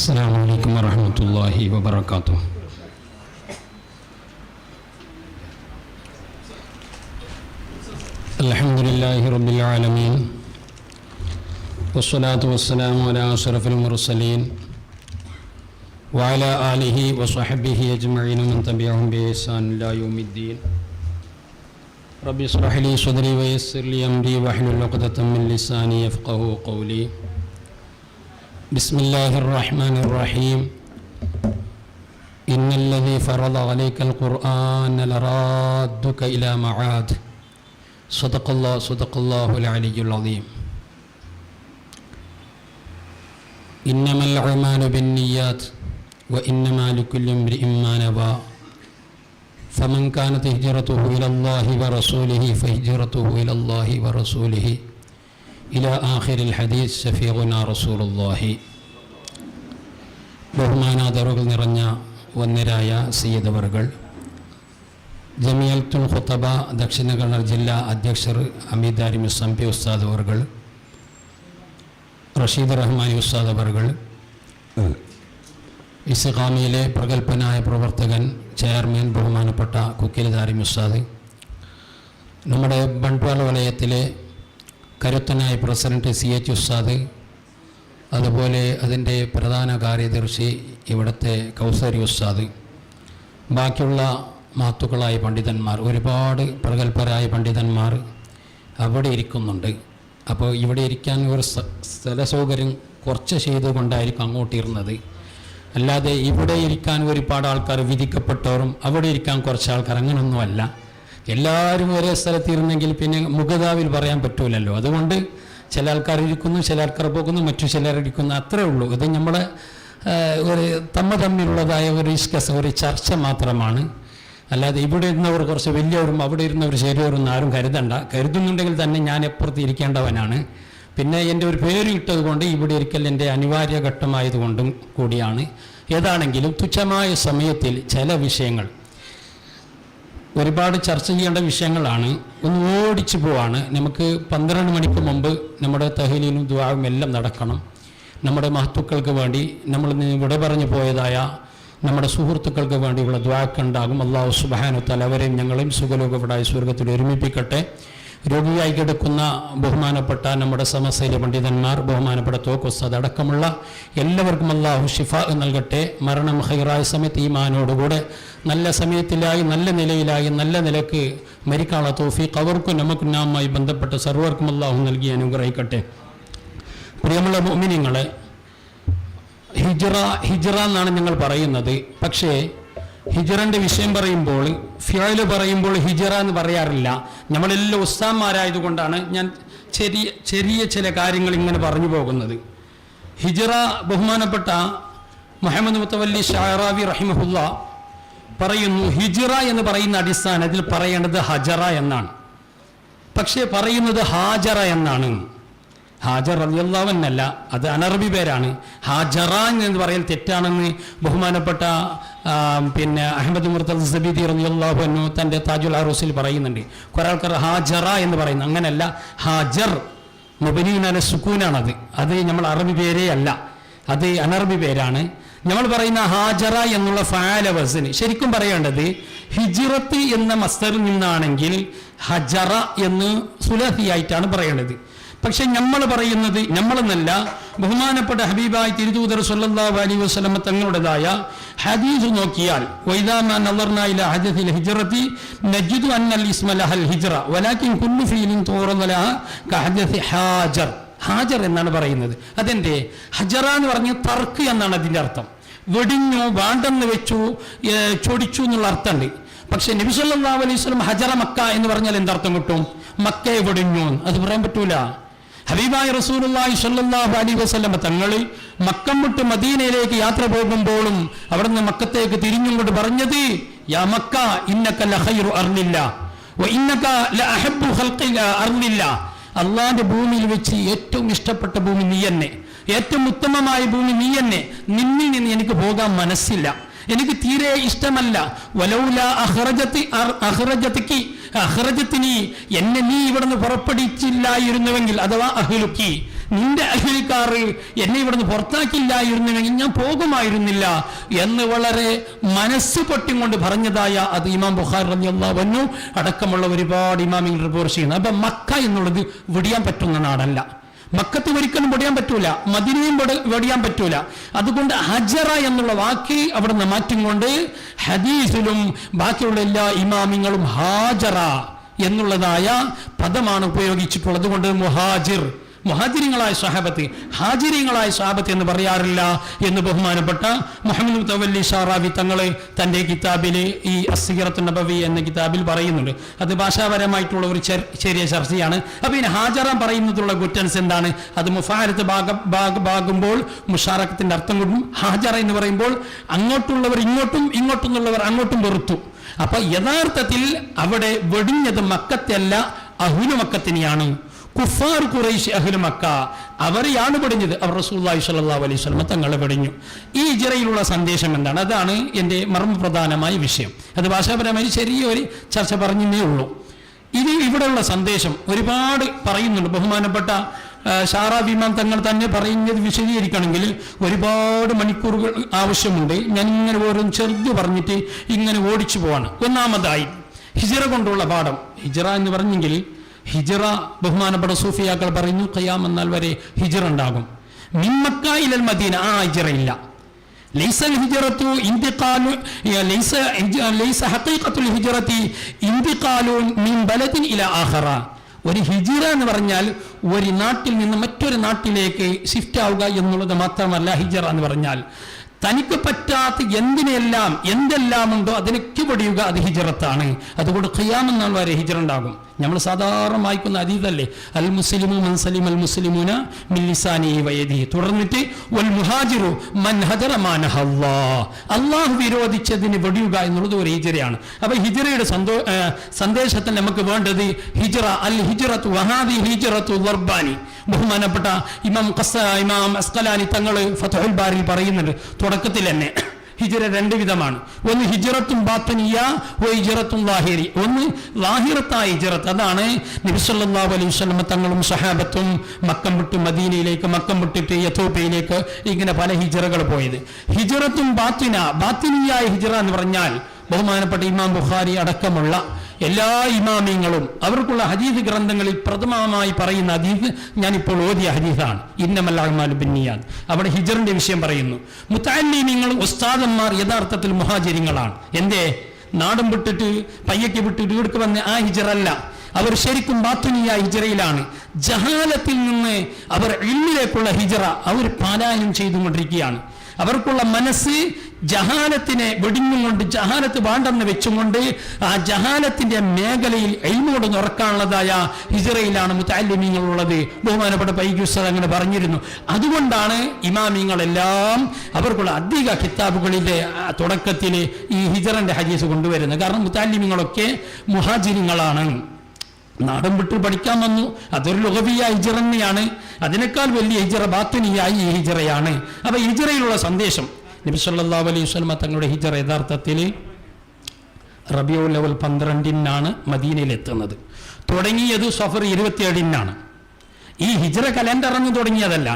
السلام عليكم ورحمة الله وبركاته. الحمد لله رب العالمين والصلاة والسلام على أشرف المرسلين وعلى آله وصحبه أجمعين ومن تبعهم بإحسان إلى يوم الدين. رب اشرح لي صدري ويسر لي أمري واحلل عقدة من لساني يفقهوا قولي. بسم الله الرحمن الرحيم. إن الذي فرض عليك القرآن لرادك إلى معاد. صدق الله العلي العظيم. إنما الأعمال بالنيات وإنما لكل امرئ ما نوى. فمن كانت هجرته إلى الله ورسوله فهجرته إلى الله ورسوله إلى آخر الحديث شفيعنا رسول الله. ബഹുമാനാദരവുകൾ നിറഞ്ഞ വന്യരായ സയ്യിദവറുകൾ, ജമിയത്തുൽ ഖുതബ ദക്ഷിണ കണ്ണൂർ ജില്ലാ അധ്യക്ഷർ അമീദാരി മുസംപി ഉസ്താദ് അവറുകൾ, റഷീദ് റഹ്മാനി ഉസ്താദ് അവറുകൾ, ഇസ്തിഖാമയിലെ പ്രഗത്ഭനായ പ്രവർത്തകൻ ചെയർമാൻ ബഹുമാനപ്പെട്ട കുക്കിലദാരി ഉസ്താദ്, നമ്മുടെ ബണ്ട്വാള വലയത്തിലെ കരുത്തനായ പ്രസിഡന്റ് CH ഉസ്താദ്, അതുപോലെ അതിൻ്റെ പ്രധാന കാര്യദർശി ഇവിടുത്തെ കൗസരി ഉസ്താദ്, ബാക്കിയുള്ള മഹത്തുക്കളായ പണ്ഡിതന്മാർ, ഒരുപാട് പ്രഗത്ഭരായ പണ്ഡിതന്മാർ അവിടെ ഇരിക്കുന്നുണ്ട്. അപ്പോൾ ഇവിടെ ഇരിക്കാൻ ഒരു സ്ഥല സൗകര്യം കുറച്ച് ചെയ്തുകൊണ്ടായിരിക്കും അങ്ങോട്ടിരുന്നത്. അല്ലാതെ ഇവിടെ ഇരിക്കാൻ ഒരുപാട് ആൾക്കാർ വിധിക്കപ്പെട്ടവരും അവിടെ ഇരിക്കാൻ കുറച്ച് ആൾക്കാർ, അങ്ങനൊന്നുമല്ല. എല്ലാവരും ഒരേ സ്ഥലത്തിരുന്നെങ്കിൽ പിന്നെ മുഖതാവിൽ പറയാൻ പറ്റൂലല്ലോ. അതുകൊണ്ട് ചില ആൾക്കാർ ഇരിക്കുന്നു, ചില ആൾക്കാർ പോകുന്നു, മറ്റു ചിലർ ഇരിക്കുന്നു, അത്രേ ഉള്ളൂ. ഇത് നമ്മുടെ ഒരു തമ്മിലുള്ളതായ ഒരു ഡിസ്കസ്, ഒരു ചർച്ച മാത്രമാണ്. അല്ലാതെ ഇവിടെ ഇരുന്നവർ കുറച്ച് വലിയവരും അവിടെ ഇരുന്നവർ ശരിയവരും ആരും കരുതുന്നുണ്ടെങ്കിൽ തന്നെ ഞാൻ എപ്പുറത്ത് ഇരിക്കേണ്ടവനാണ്. പിന്നെ എൻ്റെ ഒരു പേര് ഇട്ടത് കൊണ്ട് ഇവിടെ ഇരിക്കൽ എൻ്റെ അനിവാര്യ ഘട്ടമായതുകൊണ്ടും കൂടിയാണ്. ഏതാണെങ്കിലും തുച്ഛമായ സമയത്തിൽ ചില വിഷയങ്ങൾ, ഒരുപാട് ചർച്ച ചെയ്യേണ്ട വിഷയങ്ങളാണ്, ഒന്ന് ഓടിച്ചു പോവാണ്. നമുക്ക് 12 മണിക്ക് മുമ്പ് നമ്മുടെ തഹ്ലീലും ദുആവും എല്ലാം നടക്കണം. നമ്മുടെ മഹത്തുക്കൾക്ക് വേണ്ടി നമ്മൾ ഇവിടെ പറഞ്ഞു പോയതായ നമ്മുടെ സുഹൃത്തുക്കൾക്ക് വേണ്ടിയുള്ള ദുആക്കുണ്ടാകും. അല്ലാഹു സുബ്ഹാനഹു വ തആല അവരെയും ഞങ്ങളെയും സുഖലോകപടായ സ്വർഗ്ഗത്തിൽ ഒരുമിപ്പിക്കട്ടെ. രോഗിയായി കിടക്കുന്ന ബഹുമാനപ്പെട്ട നമ്മുടെ സമസ്തയിലെ പണ്ഡിതന്മാർ, ബഹുമാനപ്പെട്ട തോക്ക് ഉസ്താദ് അടക്കമുള്ള എല്ലാവർക്കും അല്ലാഹു ശിഫ നൽകട്ടെ. മരണം ഹൈറായ സമയത്ത് ഈമാനോടുകൂടെ നല്ല സമയത്തിലായി, നല്ല നിലയിലായി, നല്ല നിലക്ക് മരിക്കാനുള്ള തൗഫീഖ് അവർക്കും നമുക്കും നാമായി ബന്ധപ്പെട്ട സർവർക്കും അല്ലാഹു നൽകി അനുഗ്രഹിക്കട്ടെ. പ്രിയമുള്ള മുഅ്മിനീങ്ങളെ, ഹിജ്റ എന്നാണ് ഞങ്ങൾ പറയുന്നത്. പക്ഷേ ഹിജ്റൻ്റെ വിഷയം പറയുമ്പോൾ, ഫിഅല് പറയുമ്പോൾ ഹിജ്റ എന്ന് പറയാറില്ല. നമ്മളെല്ലാം ഉസ്താദന്മാരായതുകൊണ്ടാണ് ഞാൻ ചെറിയ ചില കാര്യങ്ങൾ ഇങ്ങനെ പറഞ്ഞു പോകുന്നത്. ഹിജ്റ ബഹുമാനപ്പെട്ട മുഹമ്മദ് മുത്തവല്ലി ഷഅറാവി റഹിമഹുല്ല പറയുന്നു, ഹിജ്റ എന്ന് പറയുന്ന അടിസ്ഥാനത്തിൽ പറയേണ്ടത് ഹജറ എന്നാണ്. പക്ഷേ പറയുന്നത് ഹാജറ എന്നാണ്. ഹാജർ റളിയല്ലാഹു അൻഹല്ല, അത് അനറബി പേരാണ്. ഹാജറ എന്ന് പറയൽ തെറ്റാണെന്ന് ബഹുമാനപ്പെട്ട അഹ്മദ് മുർത്തദ സബീദി റളിയല്ലാഹു അൻഹു തൻ്റെ താജുൽ അറൂസിൽ പറയുന്നുണ്ട്. കുറേ ആൾക്കാർ ഹാജറ എന്ന് പറയുന്നു. അങ്ങനെയല്ല, ഹാജർ മുബനിയുൻ അല സുക്കൂനാണത്. അത് നമ്മൾ അറബി പേരേ അല്ല, അത് അനറബി പേരാണ്. നമ്മൾ പറയുന്ന ഹാജറ എന്നുള്ള ഫഅല വസ്ന് ശരിക്കും പറയേണ്ടത് ഹിജ്റത്ത് എന്ന മസ്ദറിൽ നിന്നാണെങ്കിൽ ഹജറ എന്ന് സുലഹിയായിട്ടാണ് പറയേണ്ടത്. പക്ഷെ നമ്മൾ പറയുന്നത്, നമ്മളെന്നല്ല, ബഹുമാനപ്പെട്ട ഹബീബായി തിരുദൂതർ സ്വല്ലല്ലാഹു അലൈഹി വസല്ലം തങ്ങളുടേതായ ഹദീസ് നോക്കിയാൽ, വൈദാ മാ നളർനാ ഇലാ ഹദീസിൽ ഹിജ്റതി നജിദു അന്നൽ ഇസ്മ ലഹൽ ഹിജ്റ വലാകിൻ കുല്ലു ഫീലിൻ തുറദ ലഹ കഹദീസ് ഹാജർ. ഹാജർ എന്നാണ് പറയുന്നത്. അതെന്റെ ഹജറ എന്ന് പറഞ്ഞ തർക്ക് എന്നാണ് അതിൻ്റെ അർത്ഥം. വെടിഞ്ഞു, വാണ്ടെന്ന് വെച്ചു, ചൊടിച്ചു എന്നുള്ള അർത്ഥമുണ്ട്. പക്ഷെ നബി സല്ലല്ലാഹു അലൈഹി വസല്ലം ഹജറ മക്ക എന്ന് പറഞ്ഞാൽ എന്തർത്ഥം കിട്ടും? മക്കയെ വെടിഞ്ഞു, അത് പറയാൻ പറ്റൂല. ഹബീബായ റസൂലുള്ളാഹി സ്വല്ലല്ലാഹു അലൈഹി വസല്ലം തങ്ങൾ മക്കം വിട്ട് മദീനയിലേക്ക് യാത്ര പോകുമ്പോഴും അവിടുന്ന് മക്കത്തേക്ക് തിരിഞ്ഞും കൊണ്ട് പറഞ്ഞത്, യാ മക്ക ഇന്നക ലഖൈറു അർളില്ലാ വ ഇന്നക ലഅഹബ്ബു ഖൽഖില്ലാ അർളില്ലാ. അള്ളാന്റെ ഭൂമിയിൽ വെച്ച് ഏറ്റവും ഇഷ്ടപ്പെട്ട ഭൂമി നീ തന്നെ, ഏറ്റവും ഉത്തമമായ ഭൂമി നീ തന്നെ. നിന്നിൽ നിന്ന് എനിക്ക് പോകാൻ മനസ്സില്ല, എനിക്ക് തീരെ ഇഷ്ടമല്ല. വലൗല അഖ്റജതിനി, എന്നെ നീ ഇവിടുന്ന് പുറപ്പെടുവിച്ചില്ലായിരുന്നുവെങ്കിൽ, അഥവാ അഹ്ലുക്കി, നിന്റെ അഹ്ലിക്കാർ എന്നെ ഇവിടുന്ന് പുറത്താക്കില്ലായിരുന്നുവെങ്കിൽ ഞാൻ പോകുമായിരുന്നില്ല എന്ന് വളരെ മനസ്സ് പൊട്ടിക്കൊണ്ട് പറഞ്ഞതായ അത് ഇമാം ബുഖാരി റളിയല്ലാഹു അൻഹു അടക്കമുള്ള ഒരുപാട് ഇമാമിങ്ങൾ റിപ്പോർട്ട് ചെയ്യുന്നു. അപ്പൊ മക്ക എന്നുള്ളത് വെടിയാൻ പറ്റുന്ന നാടല്ല. മക്കത്ത് ഒരിക്കലും വെടിയാൻ പറ്റൂല, മദീനയും വെടിയാൻ പറ്റൂല. അതുകൊണ്ട് ഹജറ എന്നുള്ള വാക്ക് അവിടെ നിന്ന് മാറ്റിക്കൊണ്ട് ഹദീസിലും ബാക്കിയുള്ള എല്ലാ ഇമാമിങ്ങളും ഹാജറ എന്നുള്ളതായ പദമാണ് ഉപയോഗിച്ചിട്ടുള്ളത്. അതുകൊണ്ട് മുഹാജിരിങ്ങളായ സ്വഹാബത്ത്, ഹാജിരിങ്ങളായ സ്വഹാബത്ത് എന്ന് പറയാറില്ല എന്ന് ബഹുമാനപ്പെട്ട മുഹമ്മദ് മുതവല്ലി ഷാറാവി തങ്ങള് തന്റെ കിതാബില് ഈ അസ്സിറത്തുൻ നബവി എന്ന കിതാബിൽ പറയുന്നുണ്ട്. അത് ഭാഷാപരമായിട്ടുള്ള ഒരു ചെറിയ ചർച്ചയാണ്. അപ്പൊ ഇനി ഹാജറ പറയുന്നതിലുള്ള ഗുറ്റൻസ് എന്താണ്? അത് മുഫാരത്ത് ഭാഗുമ്പോൾ മുഷാറക്കത്തിന്റെ അർത്ഥം കൊണ്ടും, ഹാജറ എന്ന് പറയുമ്പോൾ അങ്ങോട്ടുള്ളവർ ഇങ്ങോട്ടും, ഇങ്ങോട്ടുള്ളവർ അങ്ങോട്ടും വെറുത്തു. അപ്പൊ യഥാർത്ഥത്തിൽ അവിടെ വെടിഞ്ഞത് മക്കത്തല്ല, അഹ്ലു മക്കത്തിനെയാണ്. കുഫാർ ഖുറൈശ് അഹ്ലു മക്ക അവരെയാണ് വെടിഞ്ഞത്. അവർ റസൂലുള്ളാഹി സ്വല്ലല്ലാഹു അലൈഹി വസല്ലം തങ്ങളെ വെടിഞ്ഞു. ഈ ഹിജ്റയിലുള്ള സന്ദേശം എന്താണ്? അതാണ് എൻ്റെ മർമ്മപ്രധാനമായ വിഷയം. അത് ഭാഷാപരമായി ചെറിയൊരു ചർച്ച പറഞ്ഞേ ഉള്ളൂ. ഇത് ഇവിടെയുള്ള സന്ദേശം ഒരുപാട് പറയുന്നുണ്ട്. ബഹുമാനപ്പെട്ട ഷാറാബി ഇമാം തങ്ങൾ തന്നെ പറയുന്നത് വിശദീകരിക്കണമെങ്കിൽ ഒരുപാട് മണിക്കൂറുകൾ ആവശ്യമുണ്ട്. ഞാൻ ഇങ്ങനെ ഓരോന്ന് ചെറുത് പറഞ്ഞിട്ട് ഇങ്ങനെ ഓടിച്ചു പോവാണ്. ഒന്നാമതായി ഹിജ്റ കൊണ്ടുള്ള പാഠം. ഹിജ്റ എന്ന് പറഞ്ഞെങ്കിൽ ഹിജ്റ ബഹുമാനപ്പെട്ട സൂഫിയാക്കൾ പറയുന്നു ഖിയാം എന്നാൽ വരെ ഹിജ്റ ഉണ്ടാകും. മിൻ മക്ക ഇലൽ മദീന ആ ഹിജ്റ ഇല്ല. ലൈസൽ ഹിജ്റത്തു ഇന്തിഖാലു ലൈസ ഹഖീഖത്തുൽ ഹിജ്റത്തി ഇന്തിഖാലു മിൻ ബലദിൻ ഇലാ ആഖറ. ഒരു ഹിജ്റ എന്ന് പറഞ്ഞാൽ ഒരു നാട്ടിൽ നിന്ന് മറ്റൊരു നാട്ടിലേക്ക് ഷിഫ്റ്റ് ആവുക എന്നുള്ളത് മാത്രമല്ല. ഹിജ്റ എന്ന് പറഞ്ഞാൽ തനിക്ക് പറ്റാത്ത എന്തെല്ലാം ഉണ്ടോ അതിനൊക്കെ പൊടിയുക, അത് ഹിജ്റത്താണ്. അതുകൊണ്ട് ഖിയാം എന്നാൽ വരെ ഹിജ്റ ഉണ്ടാകും. നമ്മൾ സാധാരണ വായിക്കുന്ന അതീതല്ലേ, അൽ മുസ്ലിമു മൻ സലിമ അൽ മുസ്ലിമൂന മിൻ ലിസാനിഹി വയദിഹി. തുടർന്നിട്ട് വൽ മുഹാജിറു മൻ ഹജറ മാ നഹല്ലാഹ്. അല്ലാഹു വിരോധിച്ചതിന് വെടിയുക എന്നുള്ളത് ഒരു ഹിജ്റയാണ്. അപ്പൊ ഹിജ്റയുടെ സന്ദേശത്തിൽ നമുക്ക് വേണ്ടത് ഹിജ്റ അൽ ഹിജ്റത്തു വഹാദി ഹിജ്റത്തു ദർബാനി. ബഹുമാനപ്പെട്ട ഇമാം അസ്ഖലാനി തങ്ങൾ ഫത്ഹുൽ ബാരിയിൽ പറയുന്നുണ്ട് തുടക്കത്തിൽ തന്നെ ഹിജ്റ രണ്ട് വിധമാണ്. ഒന്ന് ഹിജ്റത്തും ബാത്തിനിയ, ഹിജ്റത്തും ലാഹിരി. ഒന്ന് ലാഹിറത്തായ ഹിജ്റത്ത്, അതാണ് നബി സല്ലല്ലാഹു അലൈഹി വസല്ലം തങ്ങളും സഹാബത്തും മക്കം വിട്ട് മദീനയിലേക്ക്, മക്കം വിട്ടിട്ട് എഥോപ്യയിലേക്ക്, ഇങ്ങനെ പല ഹിജ്റകൾ പോയത്. ഹിജ്റത്തും ബാത്തിനിയായ ഹിജ്റ എന്ന് പറഞ്ഞാൽ ബഹുമാനപ്പെട്ട ഇമാം ബുഖാരി അടക്കമുള്ള എല്ലാ ഇമാമിങ്ങളും അവർക്കുള്ള ഹദീസ് ഗ്രന്ഥങ്ങളിൽ പ്രഥമമായി പറയുന്ന ഹദീസ് ഞാനിപ്പോൾ ഓതിയ ഹദീസാണ്. ഇന്നമൽ അഅ്മാലു ബിന്നിയാത്ത്. അവിടെ ഹിജ്റിന്റെ വിഷയം പറയുന്നു. മുതഅല്ലിമീങ്ങൾ ഉസ്താദന്മാർ യഥാർത്ഥത്തിൽ മുഹാജിരിങ്ങളാണ്. എന്തേ? നാടും വിട്ടിട്ട് പയ്യക്ക് വിട്ടിട്ട് ഇവിടേക്ക് വന്ന ആ ഹിജ്റല്ല. അവർ ശരിക്കും ബാത്തുനിയായ ഹിജ്റയിലാണ്. ജഹാലത്തിൽ നിന്ന് അവർ ഇൽമിലേക്കുള്ള ഹിജ്റ അവർ പാലായനം ചെയ്തുകൊണ്ടിരിക്കുകയാണ്. അവർക്കുള്ള മനസ്സ് ജഹാലത്തിനെ വെടിഞ്ഞുകൊണ്ട്, ജഹാലത്ത് വേണ്ടെന്ന് വെച്ചുകൊണ്ട് ആ ജഹാലത്തിന്റെ മേഖലയിൽ ഇൽമോട് നിറക്കാനുള്ളതായ ഹിജ്റയിലാണ് മുതഅല്ലിമീങ്ങൾ ഉള്ളത്. ബഹുമാനപ്പെട്ട പൈകുസ്താദ് അങ്ങനെ പറഞ്ഞിരുന്നു. അതുകൊണ്ടാണ് ഇമാമിങ്ങളെല്ലാം അവർക്കുള്ള അധിക കിതാബുകളിലെ തുടക്കത്തിൽ ഈ ഹിജ്റന്റെ ഹദീസ് കൊണ്ടുവരുന്നത്. കാരണം മുതഅല്ലിമീങ്ങളൊക്കെ മുഹാജിരിങ്ങളാണ്. നാടൻ വിട്ട് പഠിക്കാൻ വന്നു, അതൊരു ലുഗവിയായ ഹിജ്റ തന്നെയാണ്. അതിനേക്കാൾ വലിയ ഹിജ്റ ബാത്തിനിയായി ഈ ഹിജ്റയാണ്. അപ്പൊ ഹിജ്റയിലുള്ള സന്ദേശം നബി സല്ലല്ലാഹു അലൈഹി വസല്ലം തങ്ങളുടെ ഹിജ്റ യഥാർത്ഥത്തിൽ റബീഉൽ അവ്വൽ 12-നാണ് മദീനയിൽ എത്തുന്നത്. തുടങ്ങിയത് സഫർ 27-നാണ്. ഈ ഹിജ്റ കലണ്ടർ എന്ന് തുടങ്ങിയതല്ല.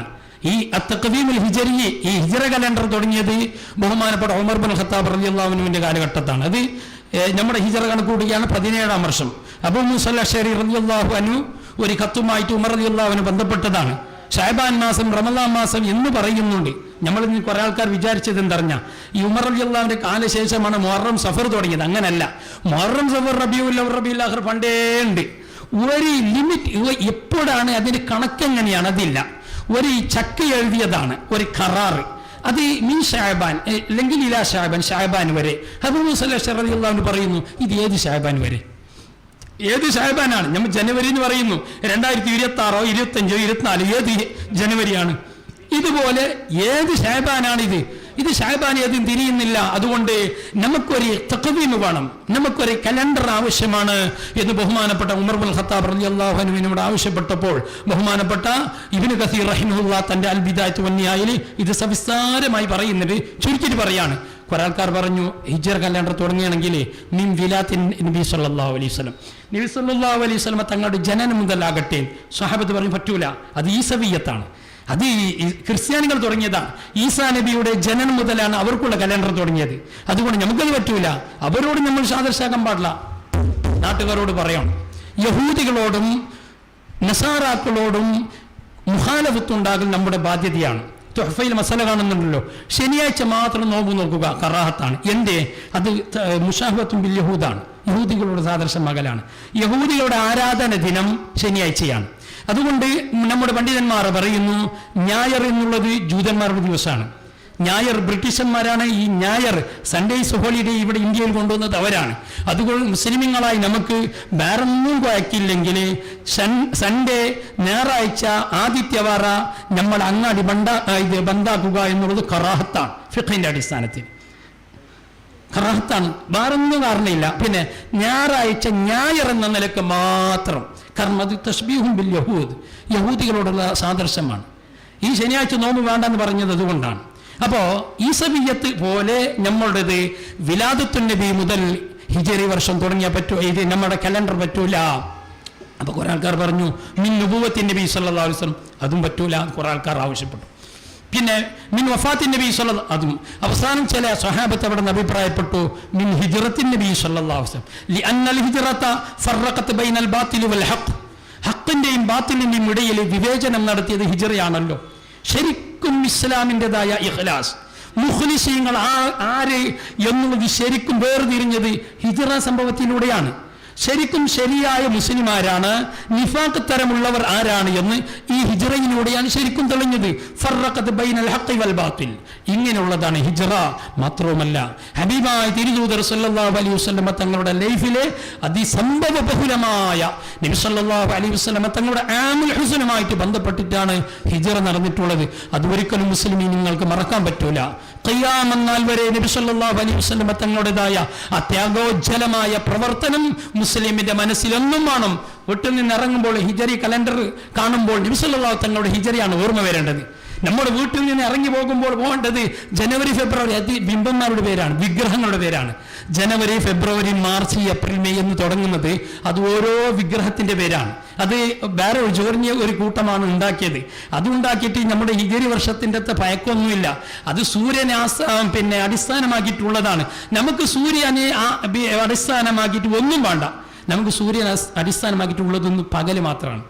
ഈ അത്തഖ്വീമുൽ ഹിജ്രി, ഈ ഹിജ്റ കലണ്ടർ തുടങ്ങിയത് ബഹുമാനപ്പെട്ട ഉമർ ബിൻ ഖത്താബ് റളിയല്ലാഹു അൻഹുവിന്റെ കാലഘട്ടത്താണ്. അത് നമ്മുടെ ഹിജ്റ കണക്കൂട്ടുകയാണ് 17-ാം വർഷം. അബൂ മൂസ അശ്അരി റളിയല്ലാഹു അൻഹു ഒരു ഖത്തുമായിട്ട് ഉമർ റളിയല്ലാഹു അൻഹു ബന്ധപ്പെട്ടതാണ്. ഷഅബാൻ മാസം, റമളാൻ മാസം എന്ന് പറയുന്നുണ്ട്. നമ്മൾ ഇന്ന് കുറെ ആൾക്കാർ വിചാരിച്ചത് എന്തറിഞ്ഞ ഈ ഉമർ റളിയല്ലാഹുവിന്റെ കാലശേഷമാണ് മുഹറം സഫർ തുടങ്ങിയത്. അങ്ങനല്ല. മുഹറം സഫർ റബീഉൽ അവ്വൽ റബീഉൽ ആഖിർ പണ്ടേ ഉണ്ട്. ഒരു ലിമിറ്റ് എപ്പോഴാണ് അതിന്റെ കണക്കെങ്ങനെയാണ് അതില്ല. ഒരു ചക്ക എഴുതിയതാണ് ഒരു കറാറ്. അത് മീൻ ഷഅബാൻ അല്ലെങ്കിൽ ഇലാ ഷഅബാൻ, ഷഅബാൻ വരെ. അബൂ മൂസ അശ്അരി റളിയല്ലാഹു അൻഹു പറയുന്നു, ഇത് ഏത് ഷഅബാൻ വരെ? ഏത് ഷഅബാനാണ്? നമ്മൾ ജനുവരി എന്ന് പറയുന്നു. 2026, 25, 24 ഏത് ജനുവരിയാണ്? ഇതുപോലെ ഏത് ഷഅബാനാണിത്? ഇത് ഷഅബാൻ ഏതും തിരിയുന്നില്ല. അതുകൊണ്ട് നമുക്കൊരു തഖ്വീം വേണം, നമുക്കൊരു കലണ്ടർ ആവശ്യമാണ് എന്ന് ബഹുമാനപ്പെട്ട ഉമർ ബിൻ ഖത്താബ് റളിയല്ലാഹു അൻഹുവിനോട് ആവശ്യപ്പെട്ടപ്പോൾ ബഹുമാനപ്പെട്ട ഇബ്നു കസീർ റഹിമഹുല്ലാഹ് തന്റെ അൽ ബിദായത്ത് വന്നിയായിൽ ഇത് സവിസ്താരമായി പറയുന്നത് ചുരുക്കിയിട്ട് പറയാണ്. കുറെ ആൾക്കാർ പറഞ്ഞു ഹിജ്റ കലണ്ടർ തുടങ്ങുകയാണെങ്കിൽ മിൻ വിലാത്തിൻ നബി സല്ലല്ലാഹു അലൈഹി വസല്ലം, നബി സല്ലല്ലാഹു അലൈഹി വസല്ലം തങ്ങളുടെ ജനനം മുതലാകട്ടെ. സ്വഹാബത്ത് പറഞ്ഞു പറ്റൂല, അത് ഈസവിയ്യത്താണ്, അത് ക്രിസ്ത്യാനികൾ തുടങ്ങിയതാണ്. ഈസാ നബിയുടെ ജനനം മുതലാണ് അവർക്കുള്ള കലണ്ടർ തുടങ്ങിയത്. അതുകൊണ്ട് നമുക്കത് പറ്റൂല, അവരോട് നമ്മൾ സാദൃശ്യാക്കാൻ പാടില്ല. നാട്ടുകാരോട് പറയണം, യഹൂദികളോടും നസാറാക്കളോടും മുഖാലഫത്തുണ്ടാകൽ നമ്മുടെ ബാധ്യതയാണ്. തുഹഫയിൽ മസല കാണുന്നുണ്ടല്ലോ, ശനിയാഴ്ച മാത്രം നോമ്പ് നോക്കുക കറാഹത്താണ്. എന്തേ? അത് മുഷാഹബത്തും ബിൽ യഹൂദാണ്, യഹൂദികളുടെ സാദൃശ്യമാകലാണ്. യഹൂദികളുടെ ആരാധന ദിനം ശനിയാഴ്ചയാണ്. അതുകൊണ്ട് നമ്മുടെ പണ്ഡിതന്മാർ പറയുന്നു ഞായർ എന്നുള്ളത് ജൂതന്മാരുടെ ദിവസമാണ്. ഞായർ ബ്രിട്ടീഷന്മാരാണ് ഈ ഞായർ സൺഡേസ് ഹോളിഡേ ഇവിടെ ഇന്ത്യയിൽ കൊണ്ടുവന്നത് അവരാണ്. അതുകൊണ്ട് മുസ്ലിമീങ്ങളായി നമുക്ക് വേറൊന്നും കുഴക്കില്ലെങ്കിൽ സൺഡേ ഞായറാഴ്ച ആദിത്യവാര നമ്മൾ അങ്ങാടി ബന്ധാക്കുക എന്നുള്ളത് കറാഹത്താണ്. ഫിഖിന്റെ അടിസ്ഥാനത്തിൽ കറാഹത്താണ്, വേറൊന്നും കാരണമില്ല. പിന്നെ ഞായറാഴ്ച ഞായർ എന്ന നിലക്ക് മാത്രം, കാരണം അത് തശ്ബീഹും ബിൽ യഹൂദ്, യഹൂദികളോടുള്ള സാദൃശ്യമാണ്. ഈ ശനിയാഴ്ച നോമ്പ് വേണ്ടെന്ന് പറഞ്ഞത് അതുകൊണ്ടാണ്. അപ്പോ ഈസവിയ്യത്ത് പോലെ നമ്മളുടേത് വിലാദത്തുൻ നബി മുതൽ ഹിജറി വർഷം തുടങ്ങിയാൽ പറ്റൂ, ഇത് നമ്മുടെ കലണ്ടർ പറ്റൂല. അപ്പൊ കുറെ ആൾക്കാർ പറഞ്ഞു മിൻ നുബുവത്തിൻ നബി സല്ലല്ലാഹു അലൈഹി വസല്ലം, അതും പറ്റൂല, കുറെ ആൾക്കാർ ആവശ്യപ്പെട്ടു. പിന്നെ മിൻ വഫാത്തിൻ നബി സല്ലല്ലാഹു, അതും. അവസാനം ചില സ്വഹാബത്ത് അവിടെ നിന്ന് അഭിപ്രായപ്പെട്ടു മിൻ ഹിജ്റത്തിൻ നബി സല്ലല്ലാഹു അലൈഹി വസല്ലം ലിഅന്നൽ ഹിജ്റത ഫറഖത് ബൈനൽ ബാത്തിൽ വൽ ഹഖ്, ഹഖിന്റെയും ബാത്തിലിന്റെയും ഇടയിൽ വിവേചനം നടത്തിയത് ഹിജ്റയാണല്ലോ. ശരിക്കും ഇസ്ലാമിൻ്റെതായ ഇഖ്ലാസ്, മുഖ്ലിസീങ്ങൾ ആര് എന്നുള്ളത് ശരിക്കും വേർതിരിഞ്ഞത് ഹിജ്റ സംഭവത്തിലൂടെയാണ്. ശരിക്കും ശരിയായ മുസ്ലിമാരാണ്, നിഫാഖ് തരമുള്ളവർ ആരാണ് എന്ന് ഈ ഹിജ്റയിലൂടെയാണ് ശരിക്കും തെളിഞ്ഞത്. ഫറഖത് ബൈനൽ ഹഖ് വൽ ബാത്തിൽ, ഇങ്ങനെയുള്ളതാണ് ഹിജ്റ. മാത്രവുമല്ല ഹബീബായ തിരുദൂതർ സല്ലല്ലാഹു അലൈഹി വസല്ലം തങ്ങളുടെ ലൈഫിലെ അതിസംഭവ ബഹുലമായ നബി സല്ലല്ലാഹു അലൈഹി വസല്ലം തങ്ങളുടെ ആമുൽ ഹുസ്നുമായിട്ട് ബന്ധപ്പെട്ടിട്ടാണ് ഹിജ്റ നടന്നിട്ടുള്ളത്. അതൊരിക്കലും മുസ്ലിമീൻ നിങ്ങൾക്ക് മറക്കാൻ പറ്റൂല. ഖിയാമത്ത് നാൾ വരെ നബി സല്ലല്ലാഹു അലൈഹി വസല്ലം തങ്ങളുടേതായ അത്യാഗോജ്ജലമായ പ്രവർത്തനം മുസ്ലിമിന്റെ മനസ്സിലൊന്നും വേണം. വീട്ടിൽ നിന്ന് ഇറങ്ങുമ്പോൾ ഹിജറി കലണ്ടർ കാണുമ്പോൾ നബി സല്ലല്ലാഹു തങ്ങളുടെ ഹിജറിയാണ് ഓർമ്മ വരേണ്ടത്. നമ്മുടെ വീട്ടിൽ നിന്ന് ഇറങ്ങി പോകുമ്പോൾ പോകേണ്ടത് ജനുവരി ഫെബ്രുവരി, അത് ബിംബന്മാരുടെ പേരാണ്, വിഗ്രഹങ്ങളുടെ പേരാണ്. ജനുവരി ഫെബ്രുവരി മാർച്ച് ഏപ്രിൽ മെയ് എന്ന് തുടങ്ങുന്നത് അത് ഓരോ വിഗ്രഹത്തിന്റെ പേരാണ്. അത് വേറെ ജോർണിയ ഒരു കൂട്ടമാണ് ഉണ്ടാക്കിയത്. അതുണ്ടാക്കിയിട്ട് നമ്മുടെ ഹിജറി വർഷത്തിൻ്റെ പയക്കൊന്നുമില്ല. അത് സൂര്യനെ അടിസ്ഥാനമാക്കിയിട്ടുള്ളതാണ്. നമുക്ക് സൂര്യനെ അടിസ്ഥാനമാക്കിയിട്ട് ഒന്നും വേണ്ട. നമുക്ക് സൂര്യനെ അടിസ്ഥാനമാക്കിയിട്ടുള്ളതൊന്നും പകല് മാത്രമാണ്.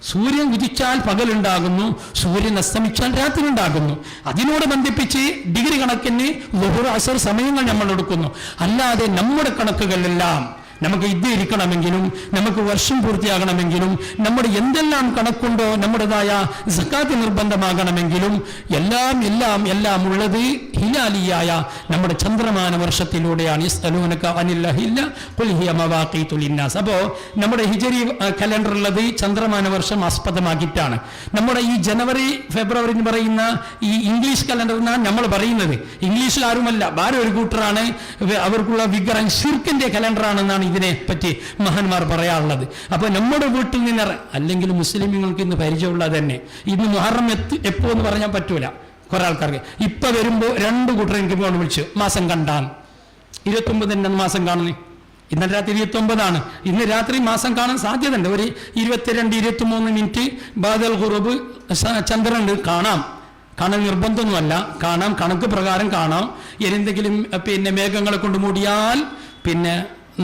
സൂര്യൻ ഉദിച്ചാൽ പകലുണ്ടാകുന്നു, സൂര്യൻ അസ്തമിച്ചാൽ രാത്രി ഉണ്ടാകുന്നു. അതിനോട് ബന്ധിപ്പിച്ച് ഡിഗ്രി കണക്കിന് ളുഹുർ അസർ സമയങ്ങൾ നമ്മൾ എടുക്കുന്നു. അല്ലാതെ നമ്മുടെ കണക്കുകളെല്ലാം നമുക്ക് ഇത് ഇരിക്കണമെങ്കിലും നമുക്ക് വർഷം പൂർത്തിയാകണമെങ്കിലും നമ്മുടെ എന്തെല്ലാം കണക്കുണ്ടോ നമ്മുടേതായ സക്കാത്ത് നിർബന്ധമാകണമെങ്കിലും എല്ലാം എല്ലാം എല്ലാം ഉള്ളത് ഹിലാലിയായ നമ്മുടെ ചന്ദ്രമാന വർഷത്തിലൂടെയാണ്. അപ്പോൾ നമ്മുടെ ഹിജറി കലണ്ടർ ഉള്ളത് ചന്ദ്രമാന വർഷം ആസ്പദമാക്കിയിട്ടാണ്. നമ്മുടെ ഈ ജനുവരി ഫെബ്രുവരി എന്ന് പറയുന്ന ഈ ഇംഗ്ലീഷ് കലണ്ടറിനാണ് നമ്മൾ പറയുന്നത്. ഇംഗ്ലീഷിൽ ആരുമല്ല, വേറെ ഒരു കൂട്ടറാണ്, അവർക്കുള്ള വിഗ്രഹം ഷിർക്കിന്റെ കലണ്ടറാണെന്നാണ് ഇതിനെ പറ്റി മഹാന്മാർ പറയാറുള്ളത്. അപ്പൊ നമ്മുടെ വീട്ടിൽ നിന്ന് അല്ലെങ്കിൽ മുസ്ലിമുകൾക്ക് ഇന്ന് പരിചയമുള്ളത് തന്നെ ഇന്ന് മുഹറം എപ്പോ എന്ന് പറയാൻ പറ്റൂല. കുറെ ആൾക്കാർക്ക് ഇപ്പൊ വരുമ്പോ രണ്ടു കൂട്ടർ എനിക്ക് കൊണ്ട് വിളിച്ചു, മാസം കണ്ടാൻ 29 മാസം കാണുന്നേ, ഇന്നലെ രാത്രി 29 ഇന്ന് രാത്രി മാസം കാണാൻ സാധ്യത ഉണ്ട്. ഒരു 22-23 മിനിറ്റ് ബാദൽ ഖുറൂബ് ചന്ദ്രൻ കാണാം. കാണാൻ നിർബന്ധമൊന്നുമല്ല, കാണാം, കണക്ക് പ്രകാരം കാണാം. എന്തെങ്കിലും മേഘങ്ങളെ കൊണ്ട് മൂടിയാൽ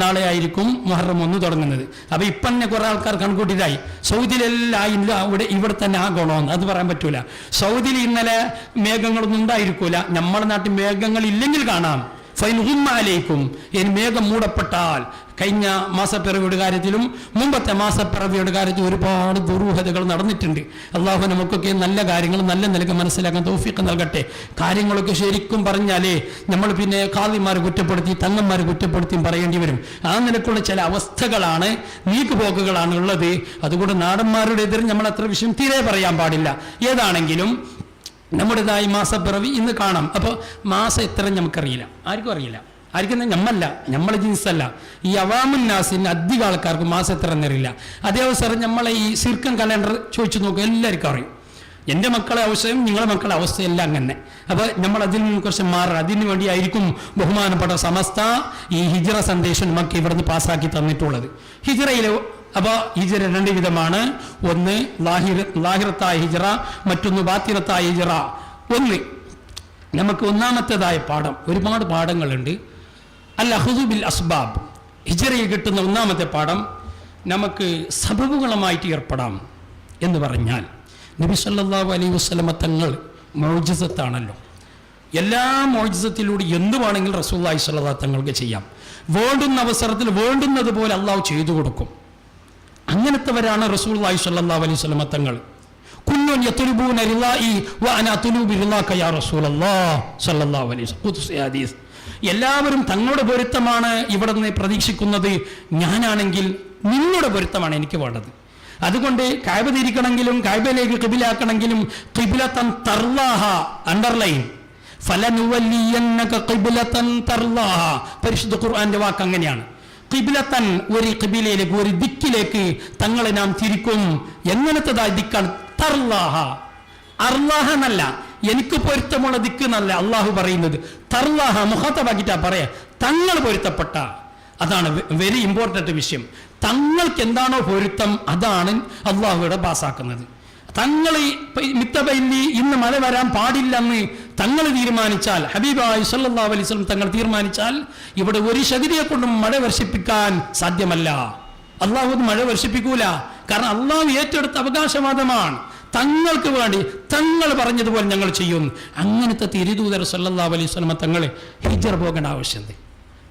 നാളെ ആയിരിക്കും മുഹറം 1 തുടങ്ങുന്നത്. അപ്പൊ ഇപ്പൊ തന്നെ കുറെ ആൾക്കാർ കൺകൂട്ടിയതായി സൗദിയിലെല്ലാം ഇല്ല, ഇവിടെ തന്നെ ആകണമെന്ന്. അത് പറയാൻ പറ്റൂല. സൗദിയിൽ ഇന്നലെ മേഘങ്ങളൊന്നും ഉണ്ടായിരിക്കൂല. നമ്മുടെ നാട്ടിൽ മേഘങ്ങൾ ഇല്ലെങ്കിൽ കാണാം. ഫൈൻഹും ഇനി മേഘം മൂടപ്പെട്ടാൽ, കഴിഞ്ഞ മാസപ്പിറവിയുടെ കാര്യത്തിലും മുമ്പത്തെ മാസപ്പിറവിയുടെ കാര്യത്തിൽ ഒരുപാട് ദുരൂഹതകൾ നടന്നിട്ടുണ്ട്. അള്ളാഹു നമുക്കൊക്കെ നല്ല കാര്യങ്ങൾ നല്ല നിലക്ക് മനസ്സിലാക്കാൻ തൗഫീഖ് നൽകട്ടെ. കാര്യങ്ങളൊക്കെ ശരിക്കും പറഞ്ഞാലേ നമ്മൾ ഖാദിമാരെ കുറ്റപ്പെടുത്തി തങ്ങന്മാരെ കുറ്റപ്പെടുത്തിയും പറയേണ്ടി വരും. ആ നിലക്കുള്ള ചില അവസ്ഥകളാണ്, നീക്കുപോക്കുകളാണ് ഉള്ളത്. അതുകൊണ്ട് നാടന്മാരുടെ എതിരെ നമ്മൾ അത്ര വിഷയം തീരെ പറയാൻ പാടില്ല. ഏതാണെങ്കിലും നമ്മുടേതായി മാസപ്പിറവി ഇന്ന് കാണാം. അപ്പോൾ മാസം എത്ര നമുക്കറിയില്ല, ആർക്കും അറിയില്ല. ആർക്കും നമ്മല്ല, നമ്മളെ ജീൻസല്ല. ഈ അവാമുന്നാസിന് അധികം ആൾക്കാർക്ക് മാസം എത്ര എന്നറിയില്ല. അതേ അവസരം നമ്മളെ ഈ സിർക്കൻ കലണ്ടർ ചോദിച്ചു നോക്കുക, എല്ലാവർക്കും അറിയും. എൻ്റെ മക്കളെ അവസ്ഥയും നിങ്ങളുടെ മക്കളുടെ അവസ്ഥയെല്ലാം അങ്ങനെ. അപ്പോൾ നമ്മൾ അതിൽ നിന്ന് കുറച്ച് മാറുക. അതിനു വേണ്ടിയായിരിക്കും ബഹുമാനപ്പെട്ട സമസ്ത ഈ ഹിജ്റ സന്ദേശം നമുക്ക് ഇവിടുന്ന് പാസ്സാക്കി തന്നിട്ടുള്ളത്. ഹിജ്റയിൽ അപ്പോൾ ഹിജ്റ രണ്ട് വിധമാണ്. ഒന്ന് ലാഹിറത്തായ ഹിജ്റ, മറ്റൊന്ന് ബാത്തിനത്തായ ഹിജ്റ. ഒന്ന് നമുക്ക് ഒന്നാമത്തേതായ പാഠം, ഒരുപാട് പാഠങ്ങളുണ്ട്. അൽ അഖ്ദു ബിൽ അസ്ബാബ്. ഹിജ്റയിൽ കിട്ടുന്ന ഒന്നാമത്തെ പാഠം, നമുക്ക് സബബുകളുമായിട്ട് ഏർപ്പെടാം എന്ന് പറഞ്ഞാൽ നബി സല്ലല്ലാഹു അലൈഹി വസല്ലമ തങ്ങൾ മുഅ്ജിസത്താണല്ലോ. എല്ലാ മുഅ്ജിസത്തിലൂടെ എന്തുവാണെങ്കിലും റസൂലുള്ളാഹി സ്വല്ലല്ലാഹു തങ്ങൾക്ക് ചെയ്യാം. വേണ്ടുന്ന അവസരത്തിൽ വേണ്ടുന്നത് പോലെ അള്ളാഹു ചെയ്തു കൊടുക്കും. അങ്ങനത്തെവരാണ് റസൂലുള്ളാഹി സ്വല്ലല്ലാഹു അലൈഹി വസല്ലമ തങ്ങൾ. കുല്ലുൻ യത്ലുബൂന റിളാഇ വഅന അത്ലുബു റിളാക യാ റസൂലല്ലാഹ് സ്വല്ലല്ലാഹു അലൈഹി വസല്ലം. ഖുദ്സി ഹദീസ്. എല്ലാവരും തങ്ങളുടെ പൊരുത്തമാണ് ഇവിടെ നിന്ന് പ്രതീക്ഷിക്കുന്നത്, ഞാനാണെങ്കിൽ നിങ്ങളുടെ പൊരുത്തമാണ് എനിക്ക് വേണ്ടത്. അതുകൊണ്ട് കഅബ തിരിക്കണമെങ്കിലും കഅബയിലേക്ക് ഖിബ്ലയാക്കണമെങ്കിലും ഖിബ്ലതൻ തർലാഹ, അണ്ടർലൈൻ, ഫലനുവല്ലിയന്നക ഖിബ്ലതൻ തർലാഹ. പരിശുദ്ധ ഖുർആന്റെ വാക്ക് അങ്ങനെയാണ്. ഖിബ്ലതൻ, ഒരു ഖിബ്ലയിലേക്ക്, ഒരു ദിക്കിലേക്ക് തങ്ങളെ നാം തിരിക്കും. എങ്ങനത്തേതായ ദിക്കാണ്? തർലാഹ. അർലാഹ എന്നല്ല, എനിക്ക് പൊരുത്തമുള്ള ദിക്ക് എന്നല്ല അള്ളാഹു പറയുന്നത്. തർലാഹ മുഖാത്തബാക്കിട്ടാ പറയാ, തങ്ങൾ പൊരുത്തപ്പെട്ട. അതാണ് വെരി ഇമ്പോർട്ടൻ്റ് വിഷയം. തങ്ങൾക്ക് എന്താണോ പൊരുത്തം അതാണ് അള്ളാഹുവിടെ പാസ്സാക്കുന്നത്. തങ്ങൾ മിത്തബൈലി ഇന്ന് മഴ വരാൻ പാടില്ലെന്ന് തങ്ങൾ തീരുമാനിച്ചാൽ, ഹബീബായി സല്ലല്ലാഹു അലൈഹി വസല്ലം തങ്ങൾ തീരുമാനിച്ചാൽ, ഇവിടെ ഒരു ശക്തിയെ കൊണ്ടും മഴ വർഷിപ്പിക്കാൻ സാധ്യമല്ല. അള്ളാഹു മഴ വർഷിപ്പിക്കൂല. കാരണം അള്ളാഹു ഏറ്റെടുത്ത അവകാശവാദമാണ്. തങ്ങൾക്ക് വേണ്ടി തങ്ങൾ പറഞ്ഞതുപോലെ ഞങ്ങൾ ചെയ്യുന്നു. അങ്ങനത്തെ തിരുദൂതർ സല്ലല്ലാഹു അലൈഹി വസല്ലം തങ്ങൾ ഹിജ്റ പോകേണ്ട ആവശ്യമുണ്ട്.